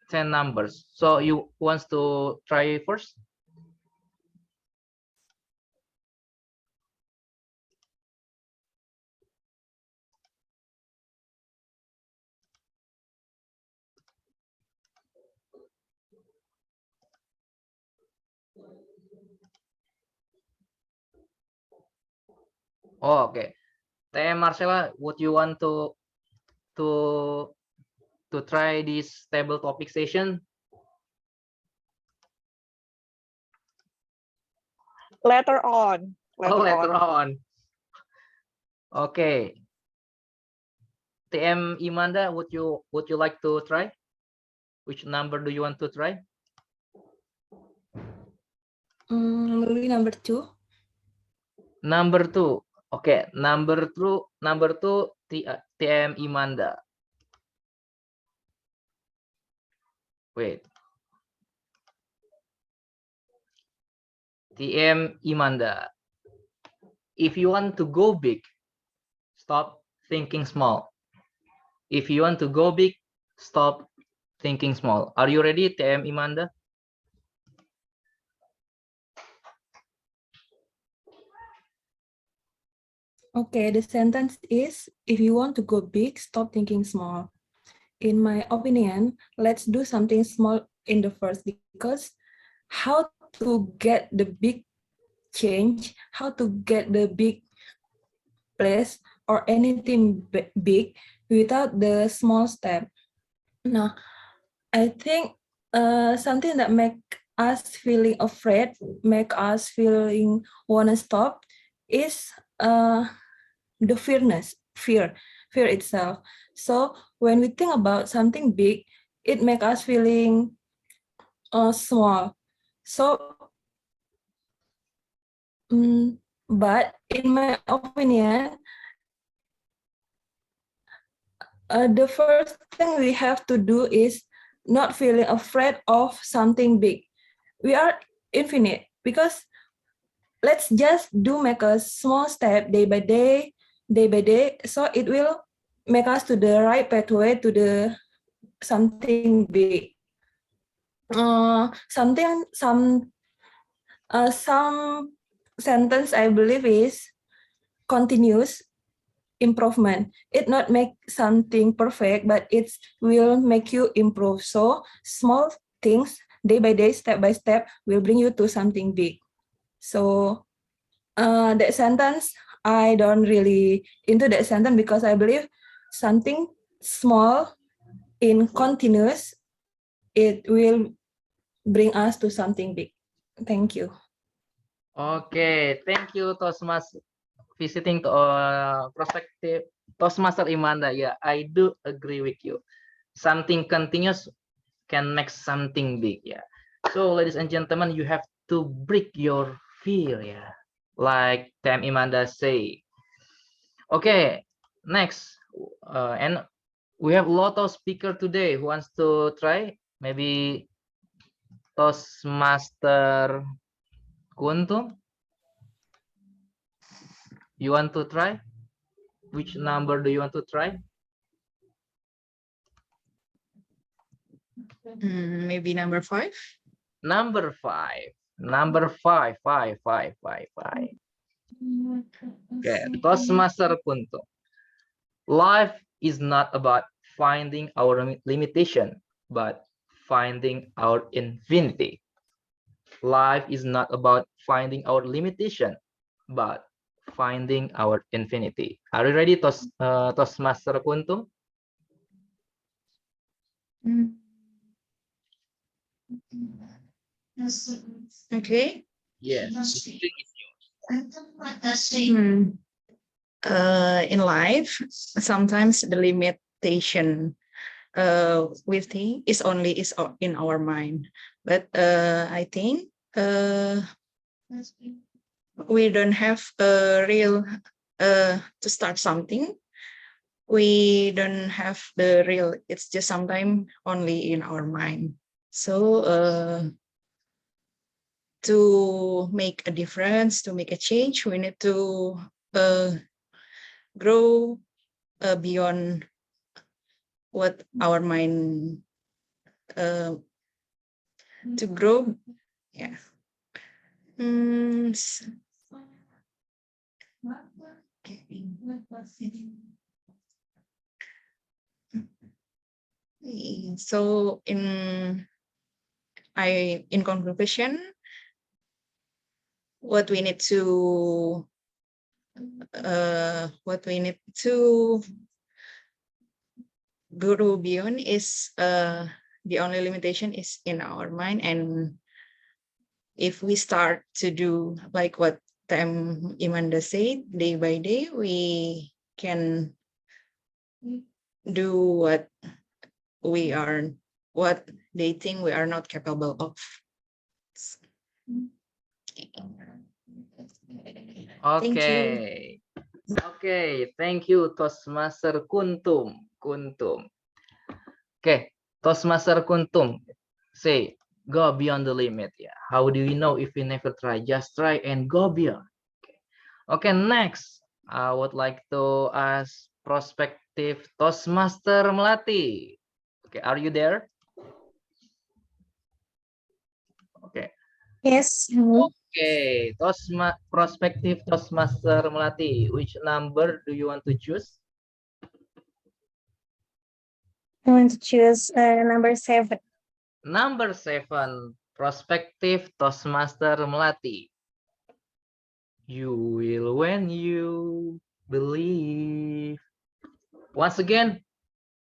L: 10 numbers. So you wants to try first? Oh, okay. TM Marcella, would you want to try this table topic session?
K: Later on.
L: Later on. Okay. TM Imanda, would you like to try? Which number do you want to try?
F: Maybe number 2.
L: Number 2. Okay, number 2 TM Imanda. Wait. TM Imanda. If you want to go big, stop thinking small. If you want to go big, stop thinking small. Are you ready, TM Imanda?
F: Okay, the sentence is, if you want to go big, stop thinking small. In my opinion, let's do something small in the first, because how to get the big change, how to get the big place or anything big without the small step. Now, I think something that make us feeling afraid, make us feeling wanna stop, is the fear itself. So when we think about something big, it make us feeling small. So, but in my opinion,
C: The first thing we have to do is not feeling afraid of something big. We are infinite because let's just make a small step day by day, so it will make us to the right pathway to the something big. Some sentence I believe is continuous improvement. It not make something perfect, but it will make you improve. So small things day by day, step by step will bring you to something big. So that sentence, I don't really into that sentence because I believe something small in continuous, it will bring us to something big. Thank you.
L: Okay, thank you, Toastmaster, visiting to prospective Toastmaster Imanda. Yeah, I do agree with you. Something continuous can make something big. Yeah. So, ladies and gentlemen, you have to break your fear. Yeah, like Tam Imanda say. Okay, next, and we have a lot of speaker today who wants to try. Maybe Toastmaster Kuntum, you want to try? Which number do you want to try?
M: Maybe number 5.
L: Number 5. Number 5. 5, 5, 5, 5. Okay, Toastmaster Kuntum. Life is not about finding our limitation, but finding our infinity. Life is not about finding our limitation, but finding our infinity. Are you ready, Toastmaster Kuntum?
M: Okay.
L: Yes.
M: In life, sometimes the limitation we think is only in our mind, but I think we don't have a real to start something. We don't have the real. It's just sometimes only in our mind. So to make a difference, to make a change, we need to grow beyond what our mind to grow. Yeah. So in conclusion, what we need to grow beyond is the only limitation is in our mind, and if we start to do like what Imanda said, day by day, we can do what they think we are not capable of.
L: Okay. Okay, thank you, Toastmaster Kuntum. Okay, Toastmaster Kuntum, say, go beyond the limit. Yeah. How do you know if you never try? Just try and go beyond. Okay, next, I would like to ask prospective Toastmaster Melati. Okay, are you there? Okay.
N: Yes.
L: Okay, prospective Toastmaster Melati, which number do you want to choose?
N: I want to choose number 7.
L: Number 7, prospective Toastmaster Melati. You will when you believe. Once again,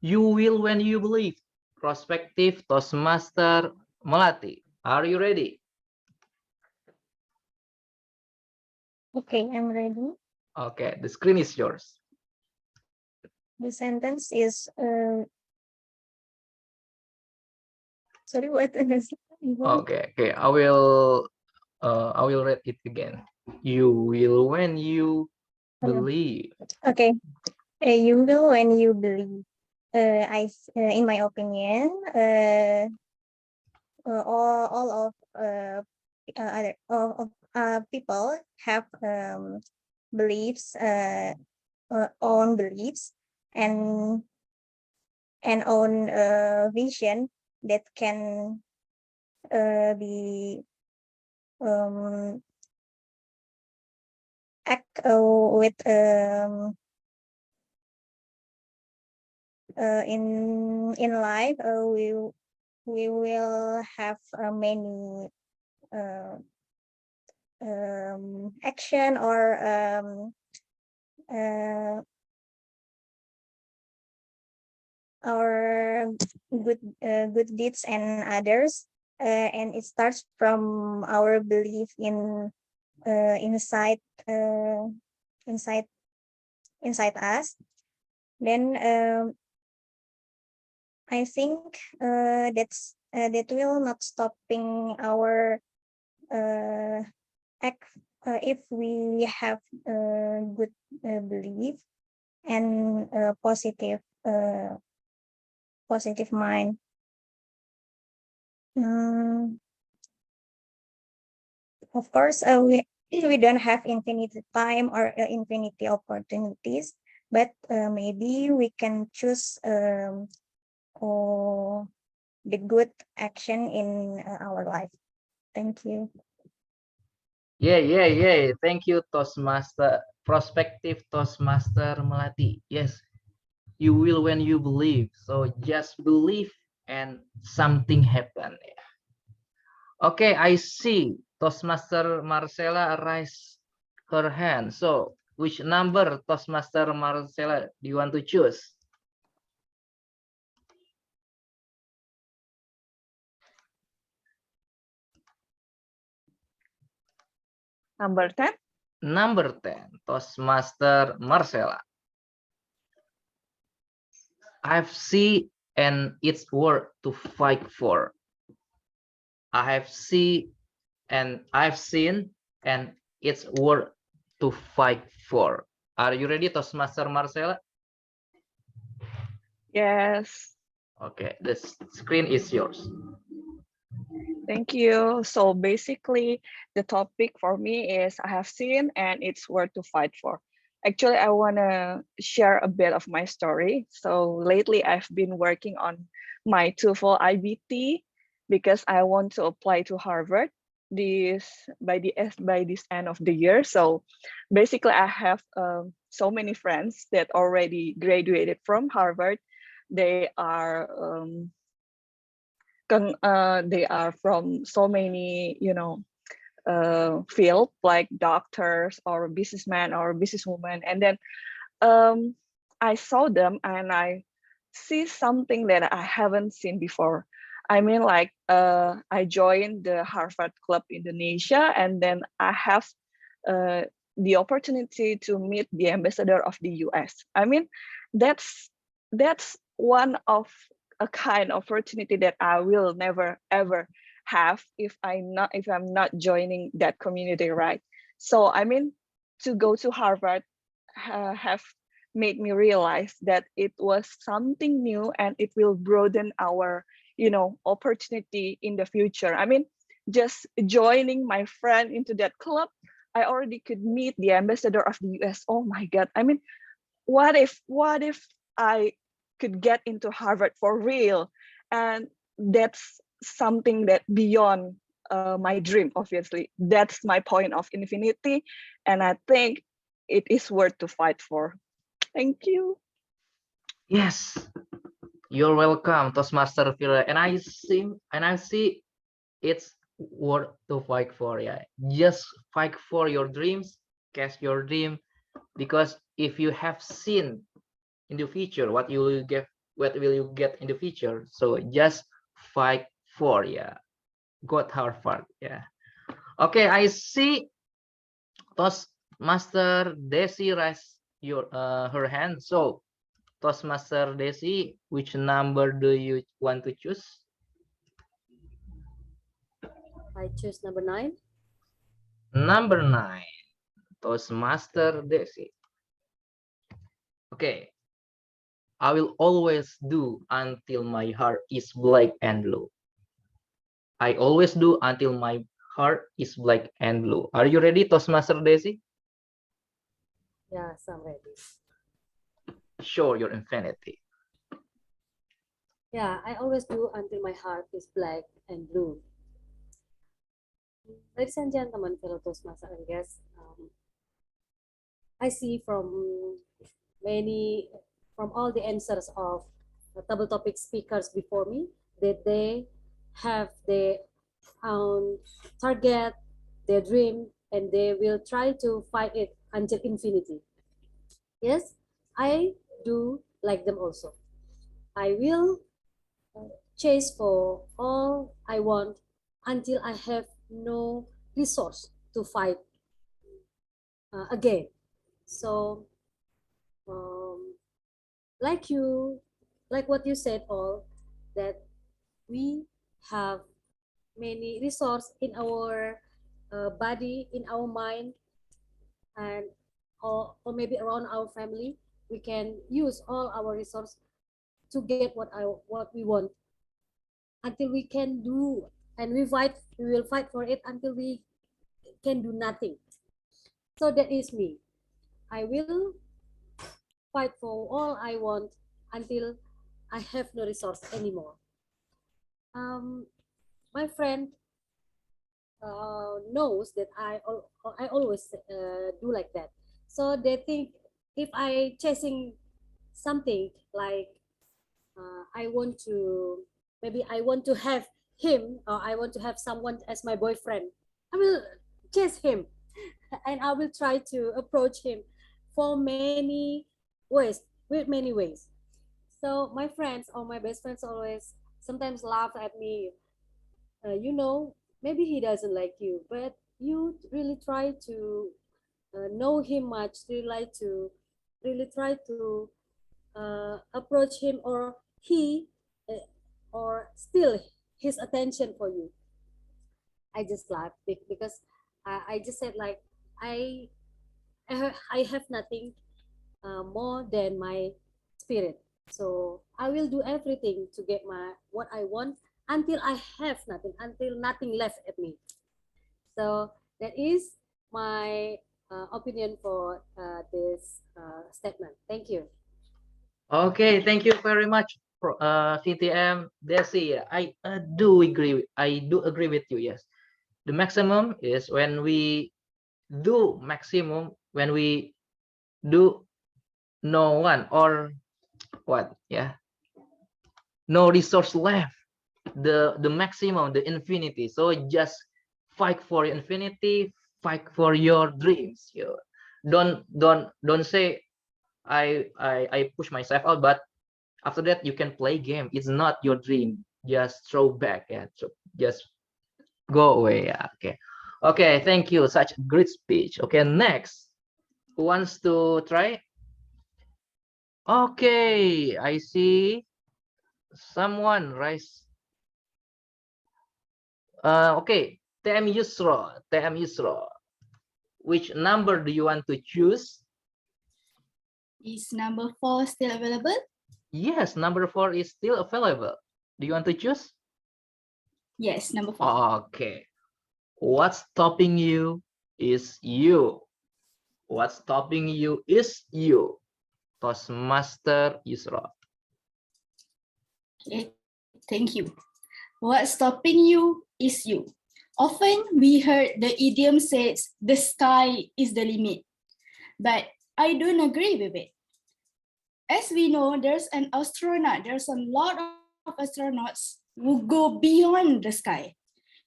L: you will when you believe. Prospective Toastmaster Melati. Are you ready?
N: Okay, I'm ready.
L: Okay, the screen is yours.
N: The sentence is sorry, what is it?
L: Okay, I will read it again. You will when you believe.
N: Okay. You will when you believe. in my opinion, all of other of people have beliefs, own beliefs, and own vision that can be act with in life. We will have many action or our good deeds and others, and it starts from our belief in inside us. Then I think that will not stopping our act if we have good belief and positive mind. Of course, we don't have infinite time or infinity opportunities, but maybe we can choose the good action in our life. Thank you.
L: Yeah. Thank you, Toastmaster, prospective Toastmaster Melati. Yes, you will when you believe. So just believe and something happen. Okay, I see Toastmaster Marcella raise her hand. So which number, Toastmaster Marcella, do you want to choose?
K: Number 10.
L: Number 10, Toastmaster Marcella. I've seen and it's worth to fight for. I have seen and I've seen and it's worth to fight for. Are you ready, Toastmaster Marcella?
K: Yes.
L: Okay, the screen is yours.
K: Thank you. So basically, the topic for me is I have seen and it's worth to fight for. Actually, I want to share a bit of my story. So lately, I've been working on my TOEFL IBT because I want to apply to Harvard by this end of the year. So basically, I have so many friends that already graduated from Harvard. They are they are from so many field like doctors or businessmen or businesswomen, and then I saw them and I see something that I haven't seen before. I mean, like I joined the Harvard Club Indonesia, and then I have the opportunity to meet the ambassador of the US. I mean, that's one of a kind of opportunity that I will never ever have if I'm not joining that community, right? So I mean, to go to Harvard have made me realize that it was something new and it will broaden our opportunity in the future. I mean, just joining my friend into that club, I already could meet the ambassador of the US. Oh my God. I mean, what if I could get into Harvard for real? And that's something that beyond my dream, obviously. That's my point of infinity. And I think it is worth to fight for. Thank you.
L: Yes, you're welcome, Toastmaster Fira. And I see it's worth to fight for. Yeah, just fight for your dreams, catch your dream, because if you have seen in the future what will you get in the future, so just fight for. Yeah, got Harvard. Yeah. Okay, I see Toastmaster Desi raise her hand. So Toastmaster Desi, which number do you want to choose?
O: I choose number 9.
L: Number 9, Toastmaster Desi. Okay, I will always do until my heart is black and blue. I always do until my heart is black and blue. Are you ready, Toastmaster Desi?
O: Yes, I'm ready.
L: Show your infinity.
O: Yeah, I always do until my heart is black and blue. Ladies and gentlemen, fellow Toastmasters and guests, I see from all the answers of the double topic speakers before me that they have their own target, their dream, and they will try to fight it until infinity. Yes, I do like them also. I will chase for all I want until I have no resource to fight again. So, like what you said, all that we have many resources in our body, in our mind, and or maybe around our family. We can use all our resources to get what we want until we can do, and we will fight for it until we can do nothing. So that is me. I will fight for all I want until I have no resource anymore. My friend knows that I always do like that. So they think if I chasing something like I want to, maybe I want to have him, or I want to have someone as my boyfriend, I will chase him and I will try to approach him for many ways, with many ways. So my friends or my best friends always sometimes laugh at me. Maybe he doesn't like you, but you really try to know him much, really try to approach him, or he or steal his attention for you. I just laugh because I just said like I have nothing more than my spirit. So I will do everything to get what I want until I have nothing, until nothing left at me. So that is my opinion for this statement. Thank you.
L: Okay, thank you very much, PTM Desi. I do agree. I do agree with you. Yes, the maximum is when we do maximum, when we do no one, or what? Yeah, no resource left. The maximum, the infinity. So just fight for your infinity. Fight for your dreams. You don't say I push myself out, but after that you can play game. It's not your dream. Just throw back. Yeah, so just go away. Yeah, okay, thank you, such a great speech. Okay, next, who wants to try? Okay, I see someone raise. Okay, TM Yusro, which number do you want to choose?
P: Is number 4 still available?
L: Yes, number 4 is still available. Do you want to choose?
P: Yes, number 4.
L: Okay. What's stopping you is you. What's stopping you is you. Toastmaster Yusro.
P: Okay, thank you. What's stopping you is you. Often we heard the idiom says the sky is the limit, but I don't agree with it. As we know, there's a lot of astronauts who go beyond the sky.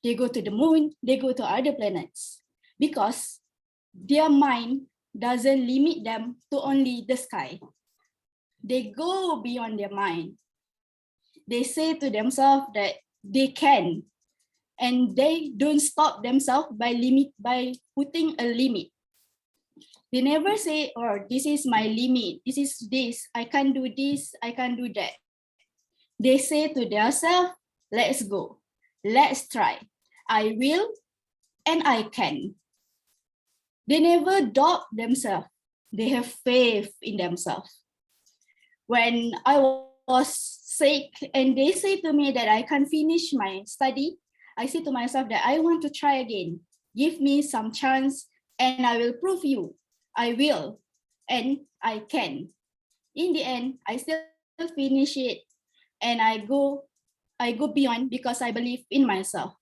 P: They go to the moon, they go to other planets because their mind doesn't limit them to only the sky. They go beyond their mind. They say to themselves that they can, and they don't stop themselves by putting a limit. They never say, "Oh, this is my limit. This. I can't do this. I can't do that." They say to themselves, "Let's go. Let's try. I will, and I can." They never doubt themselves. They have faith in themselves. When I was sick and they say to me that I can't finish my study, I say to myself that I want to try again. Give me some chance and I will prove you. I will and I can. In the end, I still finish it and I go beyond because I believe in myself.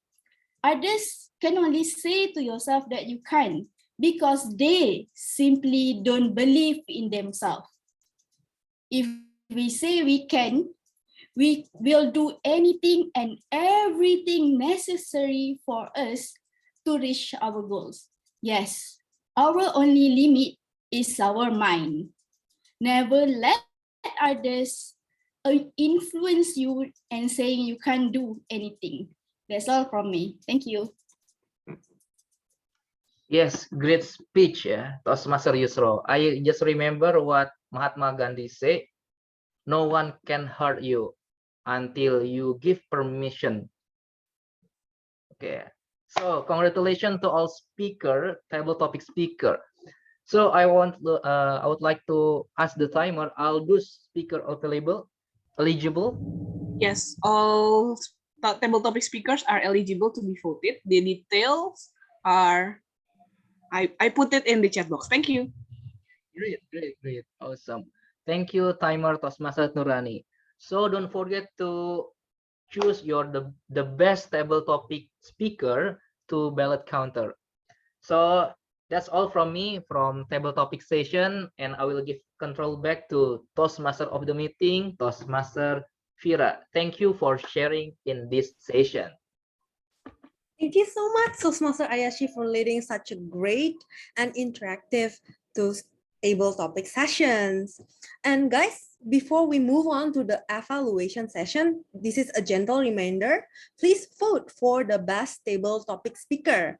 P: Others can only say to yourself that you can because they simply don't believe in themselves. If we say we can, we will do anything and everything necessary for us to reach our goals. Yes, our only limit is our mind. Never let others influence you and saying you can't do anything. That's all from me. Thank you.
L: Yes, great speech, yeah, Toastmaster Yusro. I just remember what Mahatma Gandhi said, no one can hurt you until you give permission. Okay, so congratulations to all speaker, table topic speaker. So I would like to ask the timer, are those speaker eligible?
D: Yes, all table topic speakers are eligible to be voted. The details are, I put it in the chat box. Thank you.
L: Great. Awesome. Thank you, timer Toastmaster Nurani. So don't forget to choose the best table topic speaker to ballot counter. So that's all from me from table topic session, and I will give control back to Toastmaster of the meeting, Toastmaster Fira. Thank you for sharing in this session.
C: Thank you so much, Toastmaster Ayyasy, for leading such a great and interactive table topic sessions. And guys, before we move on to the evaluation session, this is a gentle reminder. Please vote for the best table topic speaker.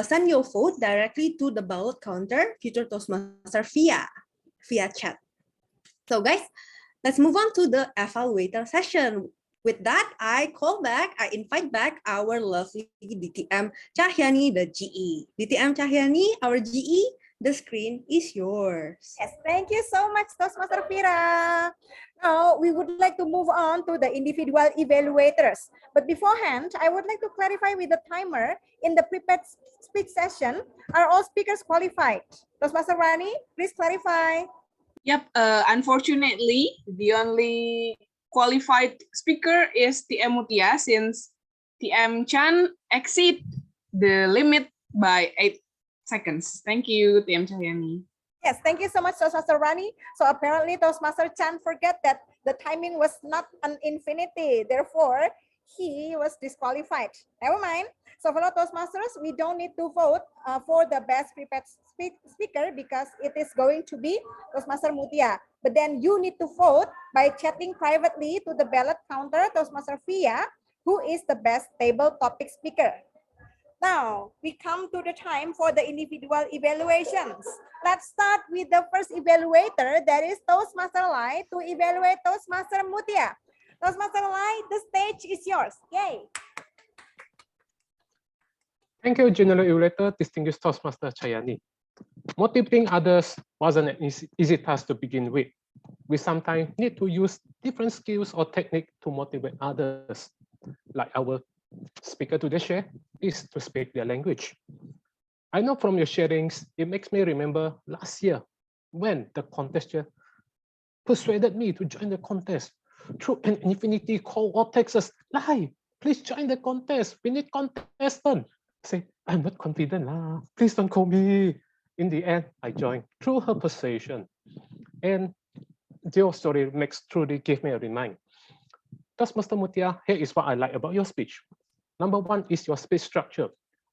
C: Send your vote directly to the ballot counter, future Toastmaster Fiya, via chat. So guys, let's move on to the evaluator session. With that, I invite back our lovely DTM Cahyani, the GE. DTM Cahyani, our GE, the screen is yours.
A: Yes, thank you so much, Toastmaster Fira. Now, we would like to move on to the individual evaluators. But beforehand, I would like to clarify with the timer, in the prepared speech session, are all speakers qualified? Toastmaster Rani, please clarify.
D: Yep, unfortunately, the only qualified speaker is TM Mutia since TM Chan exceed the limit by 8 seconds. Thank you, TM Cahyani.
A: Yes, thank you so much, Toastmaster Rani. So apparently Toastmaster Chan forget that the timing was not an infinity. Therefore, he was disqualified. Never mind. So fellow Toastmasters, we don't need to vote for the best prepared speaker because it is going to be Toastmaster Mutia. But then you need to vote by chatting privately to the ballot counter, Toastmaster Fiya, who is the best table topic speaker. Now, we come to the time for the individual evaluations. Let's start with the first evaluator, that is Toastmaster Lai, to evaluate Toastmaster Mutia. Toastmaster Lai, the stage is yours. Yay!
H: Thank you, General Evaluator, distinguished Toastmaster Cahyani. Motivating others wasn't an easy task to begin with. We sometimes need to use different skills or techniques to motivate others. Like our speaker today share is to speak their language. I know from your sharings, it makes me remember last year when the contestant persuaded me to join the contest through an infinity call or text us, Lai, please join the contest. We need contestant. I say, I'm not confident. Please don't call me. In the end, I joined through her persuasion. And your story truly gave me a reminder. Toastmaster Mutia, here is what I like about your speech. Number one is your speech structure.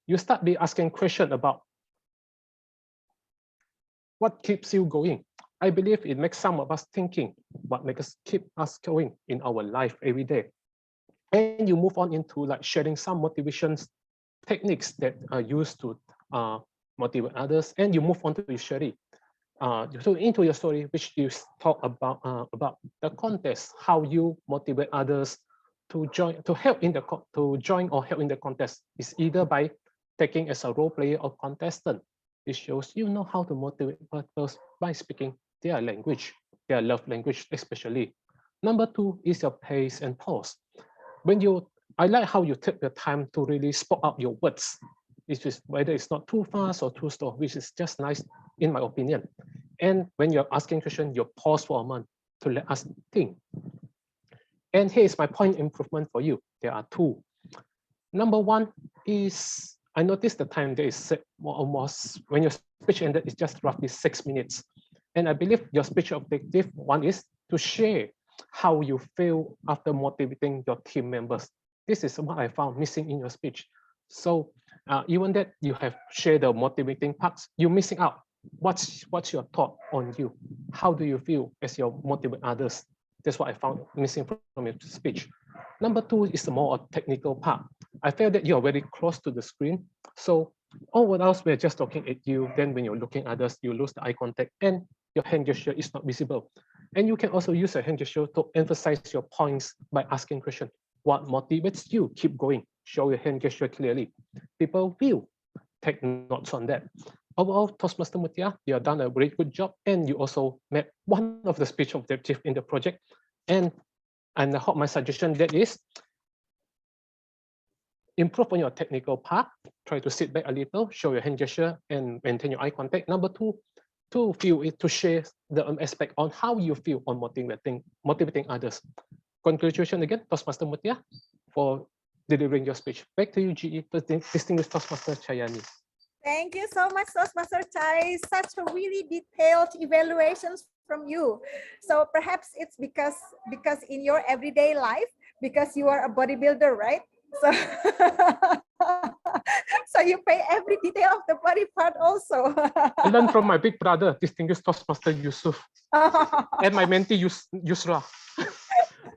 H: You start by asking questions about what keeps you going. I believe it makes some of us thinking what makes us keep us going in our life every day. And you move on into like sharing some motivations techniques that are used to motivate others, and you move on to your story. So into your story, which you talk about the contest, how you motivate others to join or help in the contest is either by taking as a role player or contestant. It shows you know how to motivate others by speaking their language. their love language especially. Number 2 is your pace and pause. I like how you take your time to really spot out your words. It's just whether it's not too fast or too slow, which is just nice in my opinion. And when you're asking question, you pause for a moment to let us think. And here's my point improvement for you. There are 2. Number 1 is, I noticed the time there is set almost, when your speech ended, it's just roughly 6 minutes. And I believe your speech objective 1 is to share how you feel after motivating your team members. This is what I found missing in your speech. So even that you have shared the motivating parts, you're missing out. What's your thought on you? How do you feel as you motivate others? That's what I found missing from your speech. Number 2 is the more technical part. I felt that you're very close to the screen. So all else we're just talking at you. Then when you're looking at others, you lose the eye contact and your hand gesture is not visible. And you can also use a hand gesture to emphasize your points by asking questions. What motivates you? Keep going. Show your hand gesture clearly. People will take notes on that. Overall, Toastmaster Mutia, you have done a very good job, and you also met one of the speech objectives in the project. And I hope my suggestion that is improve on your technical part. Try to sit back a little, show your hand gesture, and maintain your eye contact. Number 2, to share the aspect on how you feel on motivating others. Congratulations again, Toastmaster Mutia, for delivering your speech. Back to you, GE, distinguished Toastmaster Chayani.
A: Thank you so much, Toastmaster Chai. Such a really detailed evaluations from you. So perhaps it's because in your everyday life, because you are a bodybuilder, right? So, so you pay every detail of the body part also.
H: I learned from my big brother, distinguished Toastmaster Yusuf, and my mentee Yusra.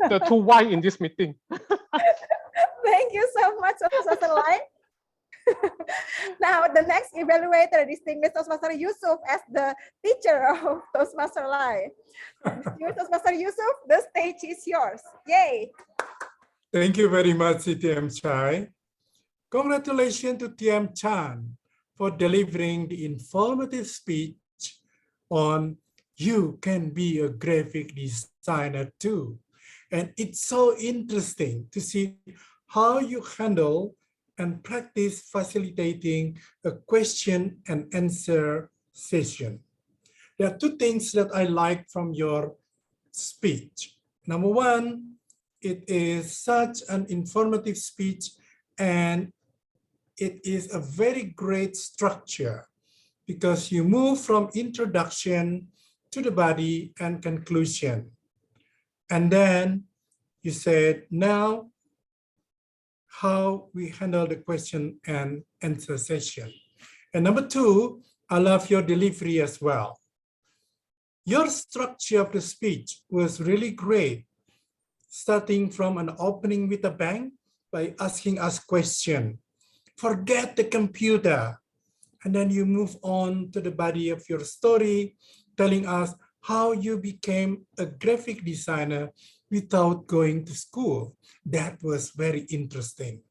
H: The 2 Y in this meeting.
A: Thank you so much, Toastmaster Lai. Now, the next evaluator, distinguished Toastmaster Yusuf, as the teacher of Toastmaster Lai. Distinguished Toastmaster Yusuf, the stage is yours. Yay!
I: Thank you very much, TM Chai. Congratulations to TM Chan for delivering the informative speech on you can be a graphic designer too. And it's so interesting to see how you handle and practice facilitating a question and answer session. There are 2 things that I like from your speech. Number 1, it is such an informative speech and it is a very great structure because you move from introduction to the body and conclusion. And then you said, now how we handle the question and answer session. And number 2, I love your delivery as well. Your structure of the speech was really great, starting from an opening with a bang by asking us question. Forget the computer. And then you move on to the body of your story, telling us how you became a graphic designer without going to school. That was very interesting.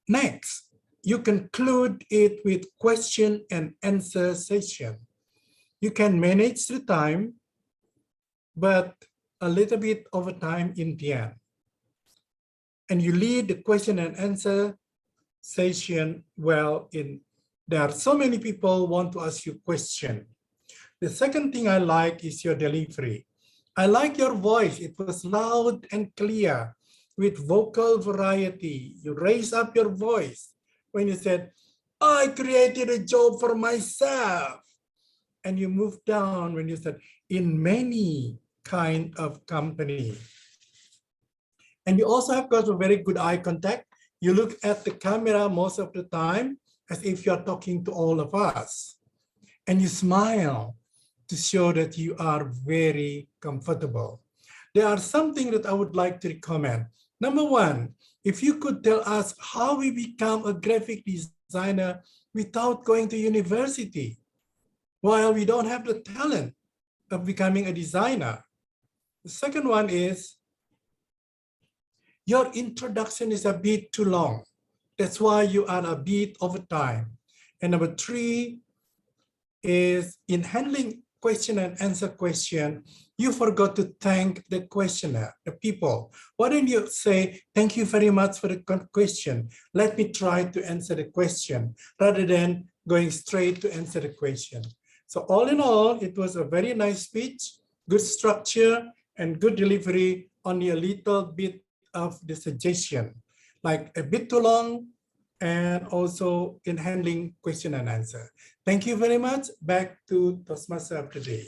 I: Next, you conclude it with question and answer session. You can manage the time, but a little bit over time in the end. And you lead the question and answer session well. There are so many people want to ask you question. The second thing I like is your delivery. I like your voice. It was loud and clear with vocal variety. You raise up your voice when you said, I created a job for myself. And you move down when you said, in many kind of company. And you also have got a very good eye contact. You look at the camera most of the time as if you're talking to all of us. And you smile to show that you are very comfortable. There are something that I would like to recommend. Number 1, if you could tell us how we become a graphic designer without going to university, while we don't have the talent of becoming a designer. The second one is, your introduction is a bit too long. That's why you are a bit over time. And number 3 is, in handling question and answer question, you forgot to thank the questioner, the people. Why don't you say, thank you very much for the question. Let me try to answer the question rather than going straight to answer the question. So all in all, it was a very nice speech, good structure and good delivery, only a little bit of the suggestion, like a bit too long, and also in handling question and answer. Thank you very much. Back to Toastmaster of the day.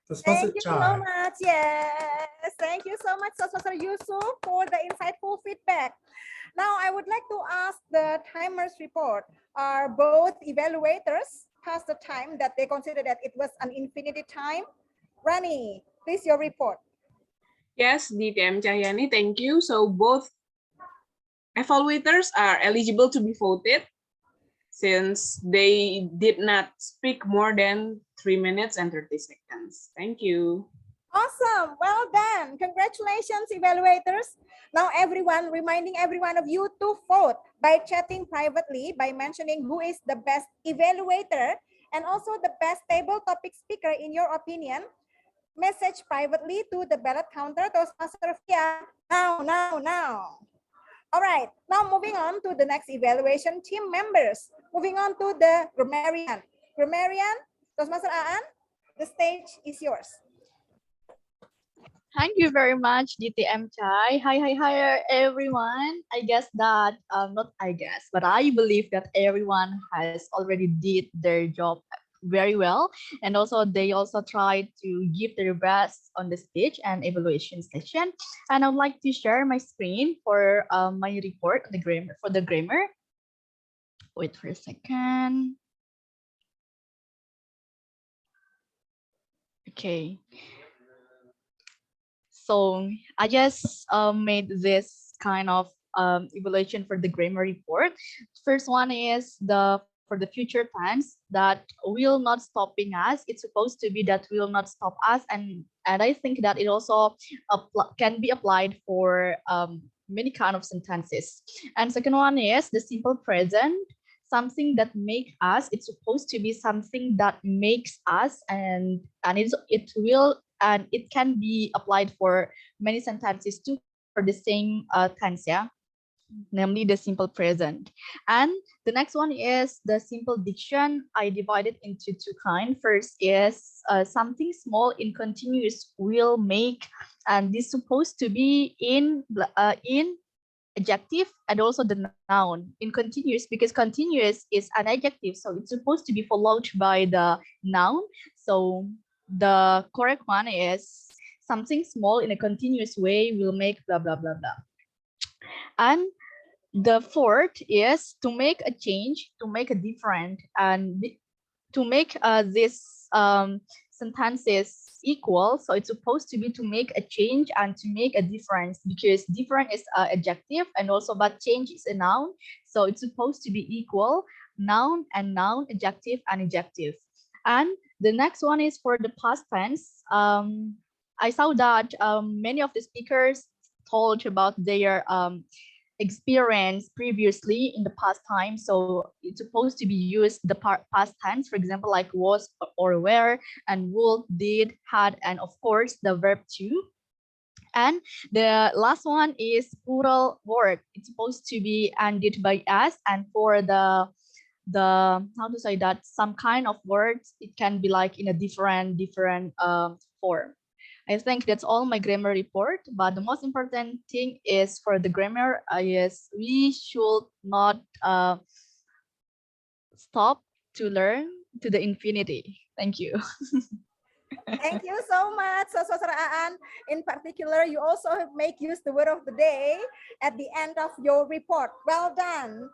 I: Toastmaster
A: Thank you so
I: Chai.
A: much. Yes, thank you so much, Toastmaster Yusuf, for the insightful feedback. Now, I would like to ask the timers report. Are both evaluators past the time that they consider that it was an infinity time? Rani, please your report.
D: Yes, DTM Cahyani, thank you. So both evaluators are eligible to be voted since they did not speak more than 3 minutes and 30 seconds. Thank you.
A: Awesome. Well done. Congratulations, evaluators. Now, everyone, reminding every one of you to vote by chatting privately by mentioning who is the best evaluator and also the best table topic speaker in your opinion. Message privately to the ballot counter Toastmaster Fiya now. All right, now moving on to the next evaluation team members. Moving on to the Grammarian. Grammarian, Toastmaster Aan, the stage is yours.
F: Thank you very much, DTM Cay. Hi, everyone. I guess that, not I guess, but I believe that everyone has already did their job very well. And also they also tried to give their best on the stage and evaluation session. And I would like to share my screen for my report, the grammar. Wait for a second. Okay. So I just made this kind of evaluation for the grammar report. First one is for the future tense that will not stopping us. It's supposed to be that will not stop us, and I think that it also can be applied for many kind of sentences. And second one is the simple present, something that make us. It's supposed to be something that makes us, and it can be applied for many sentences too for the same tense, yeah, namely the simple present. And the next one is the simple diction. I divided into two kinds. First is something small in continuous will make, and this supposed to be in adjective and also the noun in continuous, because continuous is an adjective, so it's supposed to be followed by the noun. So the correct one is something small in a continuous way will make blah blah blah blah. And the fourth is to make a change, to make a different, and to make this sentences equal. So it's supposed to be to make a change and to make a difference, because different is adjective and also but change is a noun. So it's supposed to be equal, noun and noun, adjective and adjective. And the next one is for the past tense. I saw that many of the speakers told about their experience previously in the past time. So it's supposed to be used the past tense, for example, like was or were, and would, did, had, and of course the verb to. And the last one is plural word. It's supposed to be ended by s, and for the how to say that, some kind of words, it can be like in a different form. I think that's all my grammar report, but the most important thing is for the grammar is we should not stop to learn to the infinity. Thank you.
A: Thank you so much, Toastmaster Aan. In particular, you also make use the word of the day at the end of your report. Well done.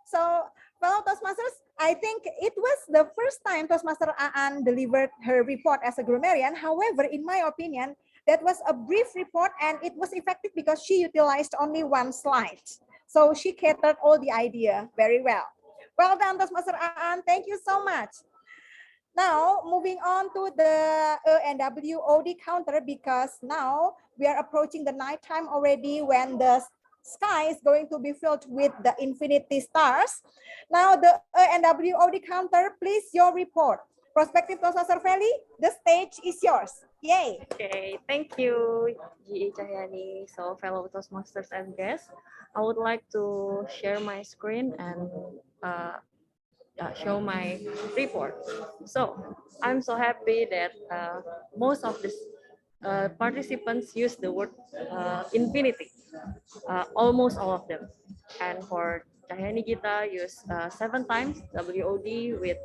A: So, fellow Toastmasters, I think it was the first time Toastmaster Aan delivered her report as a grammarian. However, in my opinion, that was a brief report and it was effective because she utilized only one slide. So she catered all the idea very well. Well done, Toastmaster Aan. Thank you so much. Now, moving on to the A&WOD counter, because now we are approaching the nighttime already when the sky is going to be filled with the infinity stars. Now, the A&WOD counter, please your report. Prospective Toastmaster Feli, the stage is yours. Yay!
E: Okay, thank you, GE Cahyani. So, fellow Toastmasters and guests, I would like to share my screen and show my report. So, I'm so happy that most of the participants use the word infinity, almost all of them. And for Cahyani Gita, use 7 times WOD with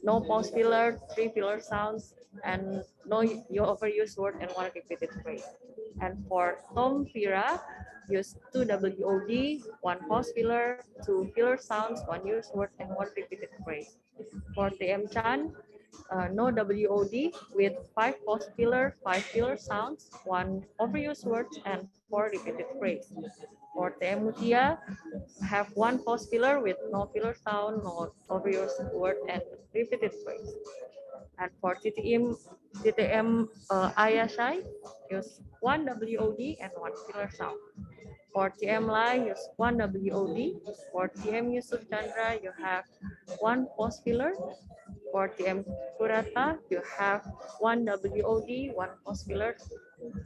E: no pause filler, 3 filler sounds, and no you overuse word and 1 repeated phrase. And for Tom Fira, use 2 WOD, 1 pause filler, 2 filler sounds, 1 use word, and 1 repeated phrase. For TM Chan, no WOD with 5 pause filler, 5 filler sounds, 1 overused word, and 4 repeated phrase. For TM Mutia, have 1 pause filler with no filler sound, no overused word, and repeated phrase. And for DTM Ayyasy, use 1 WOD and 1 filler sound. For TM Lai, use 1 WOD. For TM Yusuf Chandra, you have 1 pause filler. For TM Kurata, you have 1 WOD, 1 pause filler,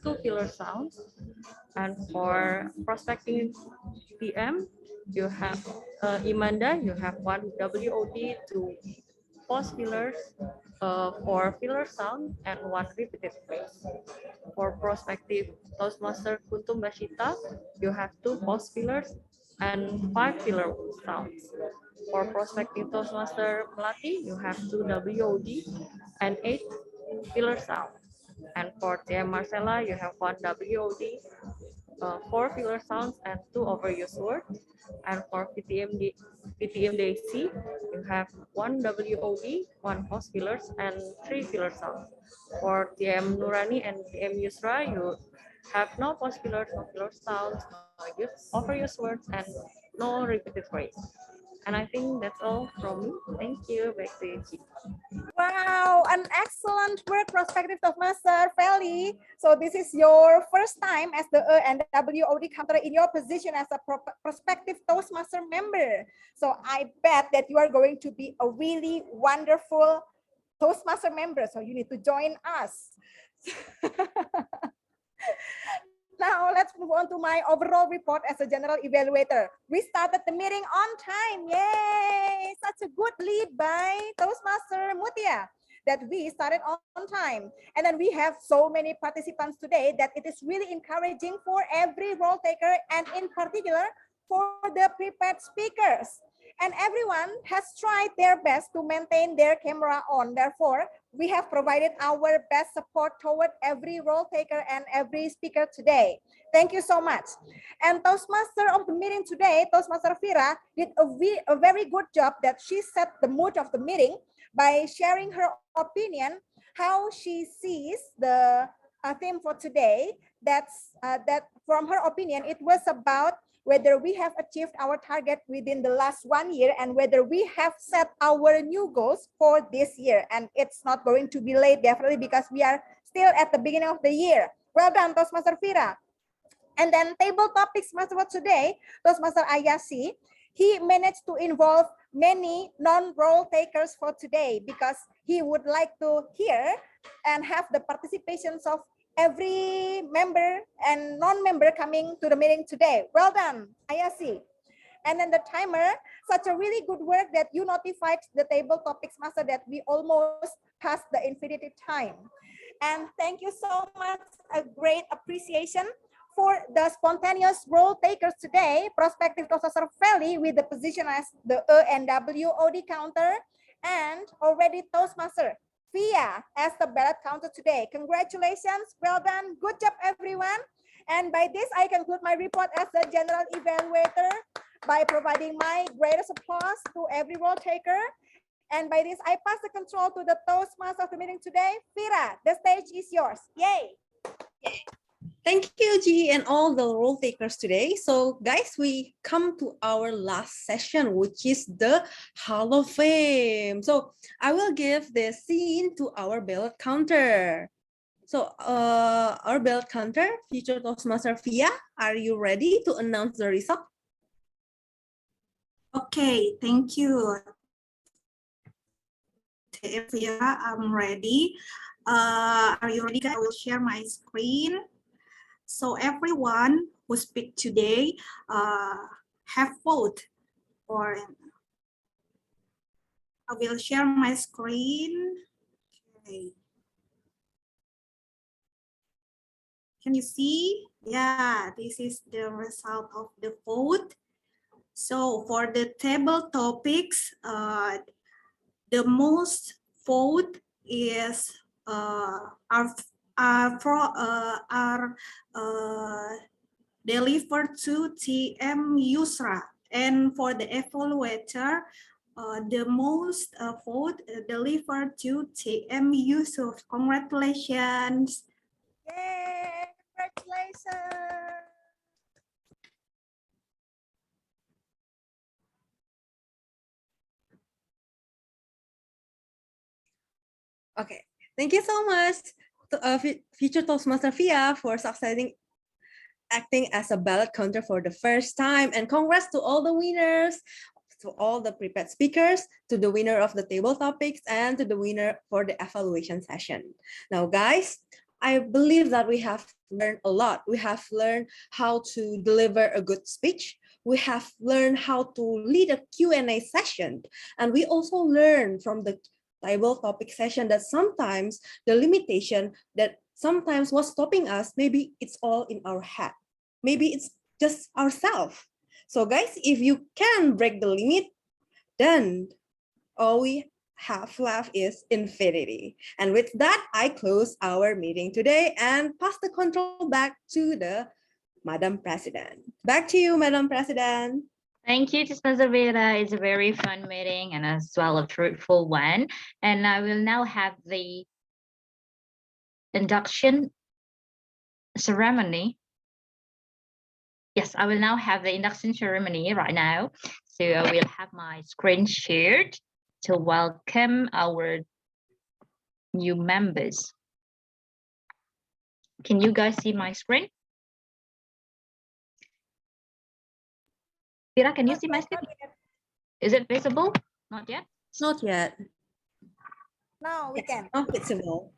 E: 2 filler sounds. And for prospecting PM, you have Imanda, you have 1 WOD, 2 pause fillers, 4 filler sound, and 1 repeated phrase. For prospective Toastmaster Kuntum Bashita, you have 2 pause fillers and 5 filler sounds. For prospective Toastmaster Melati, you have 2 WOD and 8 filler sounds. And for TM Marcella, you have 1 WOD, 4 filler sounds, and 2 overused words. And for PTM Daisy, you have 1 WOD, 1 pause fillers, and 3 filler sounds. For TM Nurani and TM Yusra, you have no pause fillers, no filler sounds, no overused words, and no repeated phrase. And I think that's all from me. Thank you. Back to you, Chi.
A: Wow, an excellent work, prospective Toastmaster Feli. So this is your first time as the and WOD counter in your position as a prospective Toastmaster member. So I bet that you are going to be a really wonderful Toastmaster member. So you need to join us. Now let's move on to my overall report as a general evaluator. We started the meeting on time. Yay! Such a good lead by Toastmaster Mutia that we started on time. And then we have so many participants today that it is really encouraging for every role taker and in particular for the prepared speakers. And everyone has tried their best to maintain their camera on. Therefore, we have provided our best support toward every role taker and every speaker today. Thank you so much. And Toastmaster of the meeting today, Toastmaster Fira, did a very good job that she set the mood of the meeting by sharing her opinion, how she sees the theme for today. That from her opinion, it was about whether we have achieved our target within the last 1 year and whether we have set our new goals for this year. And it's not going to be late, definitely, because we are still at the beginning of the year. Well done, Toastmaster Fira. And then table topics master for today, Toastmaster Ayyasy, he managed to involve many non-role takers for today because he would like to hear and have the participations of every member and non-member coming to the meeting today. Well done, Ayyasy. And then the timer, such a really good work that you notified the table topics master that we almost passed the infinity time. And thank you so much, a great appreciation for the spontaneous role takers today, prospective Toastmaster Feli with the position as the and WOD counter, and already Toastmaster Fiya as the ballot counter today. Congratulations, well done, good job everyone. And by this, I conclude my report as the general evaluator by providing my greatest applause to every role taker. And by this, I pass the control to the Toastmaster of the meeting today. Fira, the stage is yours. Yay!
C: Thank you, G, and all the role takers today. So, guys, we come to our last session, which is the Hall of Fame. So, I will give the scene to our ballot counter. So, our ballot counter, future Toastmaster Fiya, are you ready to announce the result?
G: Okay, thank you. Fira, I'm ready. Are you ready? I will share my screen. So everyone who speak today have vote, or I will share my screen. Okay. Can you see? Yeah, this is the result of the vote. So for the table topics, the most vote is are delivered to TM Yusra, and for the evaluator, the most vote delivered to TM Yusuf. Congratulations!
A: Yay! Congratulations!
C: Okay, thank you so much to future Toastmaster Fiya for succeeding acting as a ballot counter for the first time. And congrats to all the winners, to all the prepared speakers, to the winner of the table topics, and to the winner for the evaluation session. Now, guys, I believe that we have learned a lot. We have learned how to deliver a good speech. We have learned how to lead a Q&A session. And we also learned from the table topic session that sometimes the limitation that sometimes was stopping us, maybe it's all in our head. Maybe it's just ourselves. So guys, if you can break the limit, then all we have left is infinity. And with that, I close our meeting today and pass the control back to the Madam President. Back to you, Madam President.
B: Thank you, Toastmaster Fira. It's a very fun meeting and as well a fruitful one. And I will now have the induction ceremony. Yes, I will now have the induction ceremony right now. So I will have my screen shared to welcome our new members. Can you guys see my screen? Fira, can you see my screen? Is it visible? Not yet?
C: Not yet.
A: No, we can.
C: Not visible.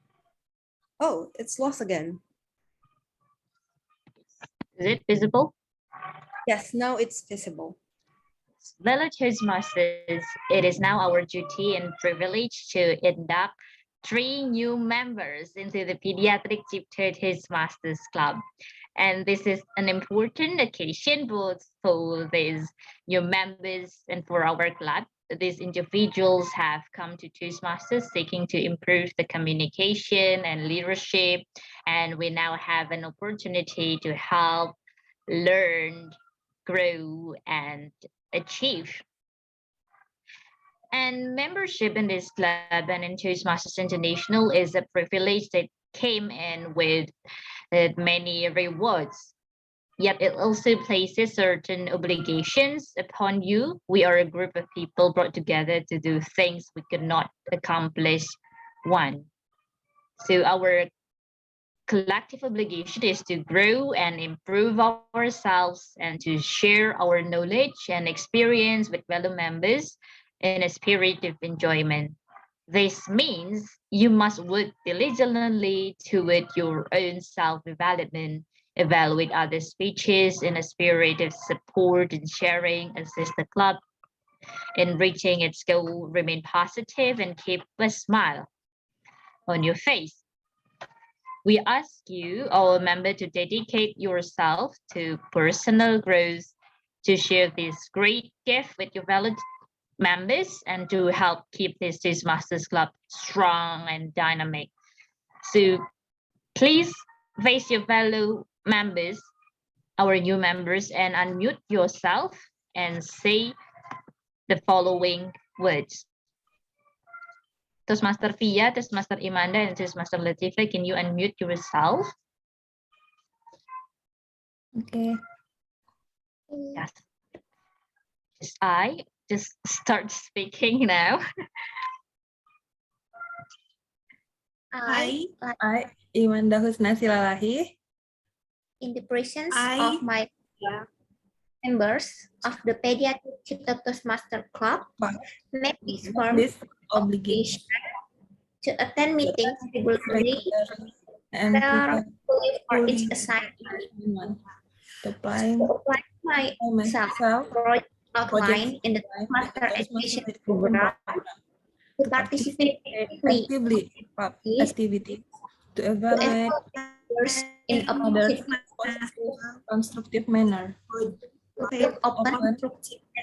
C: Oh, it's lost again.
B: Is it visible?
C: Yes, now it's visible.
B: Fellow Toastmasters, it is now our duty and privilege to induct 3 new members into the Pediatric Cipto Toastmasters Club. And this is an important occasion both for these new members and for our club. These individuals have come to Toastmasters seeking to improve the communication and leadership. And we now have an opportunity to help learn, grow, and achieve. And membership in this club and in Toastmasters International is a privilege that came in with many rewards. Yet it also places certain obligations upon you. We are a group of people brought together to do things we could not accomplish one. So our collective obligation is to grow and improve ourselves and to share our knowledge and experience with fellow members in a spirit of enjoyment. This means you must work diligently toward your own self-development, evaluate other speeches in a spirit of support and sharing, assist the club in reaching its goal, remain positive, and keep a smile on your face. We ask you, our member, to dedicate yourself to personal growth, to share this great gift with your fellow members, and to help keep this Toastmasters Club strong and dynamic. So please face your fellow members, our new members, and unmute yourself and say the following words. Toastmaster Fiya, Toastmaster Imanda, and Toastmaster Latifa, can you unmute yourself?
N: Okay.
B: Yes. Just start speaking now.
Q: I, Imanda Husna Silalahi,
N: in the presence of my members of the Pediatric Cipto Toastmasters Club, make this firm
Q: this obligation
R: to attend meetings regularly,
Q: and
R: prepare fully for
Q: fully
R: each assignment,
Q: to apply
R: to apply myself project outline in the Toastmaster education program, to participate actively
Q: actively activity to evaluate
R: others in a
Q: others
R: positive,
Q: constructive manner,
R: to open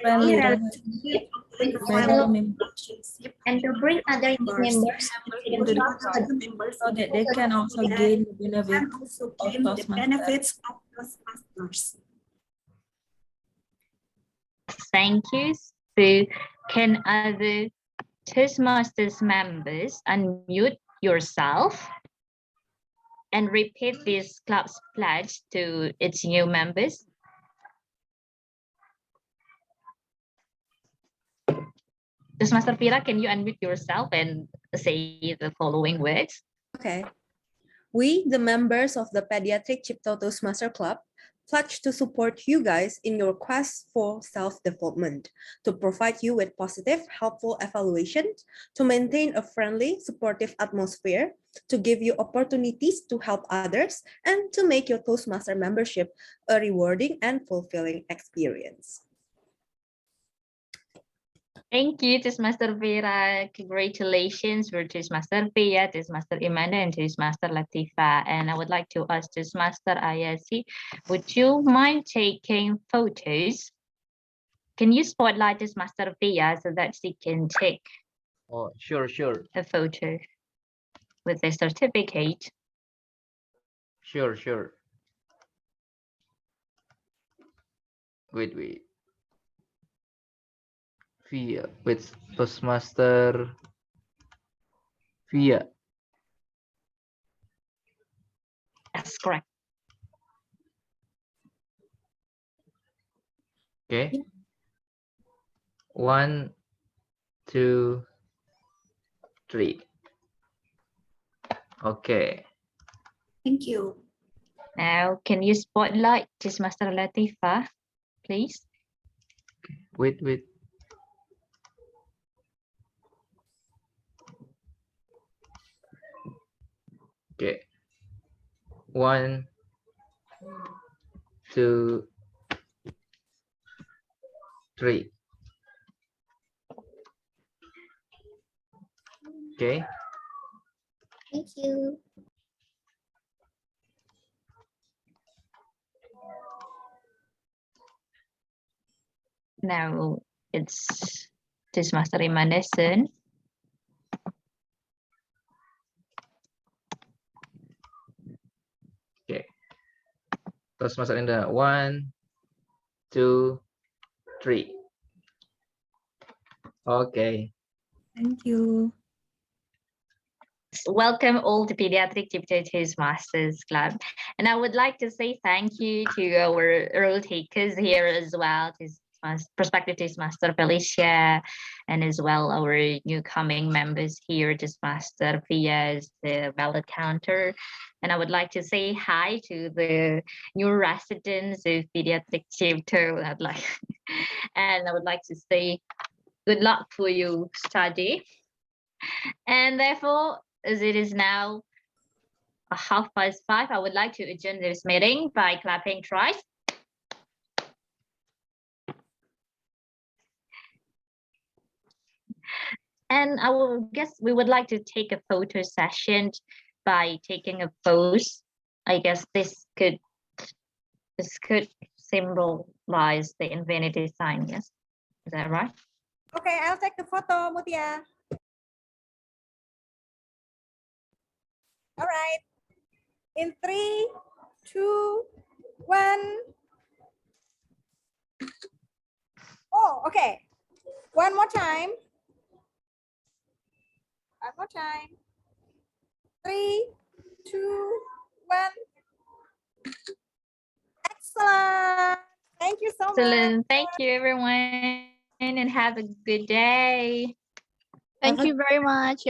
Q: friendly
R: relationship with
Q: friendly
R: fellow
Q: relationship
R: and to bring other members
Q: into the group so that they can also gain the benefits of Toastmasters.
B: Thank you. So can other Toastmasters members unmute yourself and repeat this club's pledge to its new members? Toastmaster Fira, can you unmute yourself and say the following words?
C: Okay. We, the members of the Pediatric Cipto Toastmaster Club, pledge to support you guys in your quest for self-development, to provide you with positive, helpful evaluations, to maintain a friendly, supportive atmosphere, to give you opportunities to help others, and to make your Toastmaster membership a rewarding and fulfilling experience.
B: Thank you, Toastmaster Fira. Congratulations for Toastmaster Fiya, Toastmaster Imanda, and Toastmaster Latifa. And I would like to ask Toastmaster Ayyasy, would you mind taking photos? Can you spotlight Toastmaster Fiya so that she can take
L: sure.
B: a photo with the certificate?
L: Sure. Wait. Fiya with Toastmaster Fiya.
B: That's correct.
L: Okay. 1, 2, 3. Okay.
G: Thank you.
B: Now, can you spotlight Toastmaster Latifa, please?
L: Wait. Okay. 1, 2, 3. Okay.
R: Thank you.
B: Now it's Toastmaster Imanda's turn.
L: Okay. Toastmaster Indah. 1, 2, 3. Okay.
Q: Thank you.
B: Welcome all to Pediatric Cipto Toastmasters Club. And I would like to say thank you to our role takers here as well, prospective Toastmaster Felicia, and as well our new coming members here, Toastmaster Fiya as the ballot counter. And I would like to say hi to the new residents of Pediatric Cipto. And I would like to say good luck for your study. And therefore, as it is now 5:30, I would like to adjourn this meeting by clapping thrice. And I will guess we would like to take a photo session by taking a pose. I guess this could symbolize the infinity sign. Yes, is that right?
A: Okay, I'll take the photo, Mutia. All right. In 3, 2, 1. Oh, okay. One more time. 3, 2, 1. Excellent. Thank you so much.
B: Excellent. Thank you, everyone, and have a good day.
F: Thank you very much.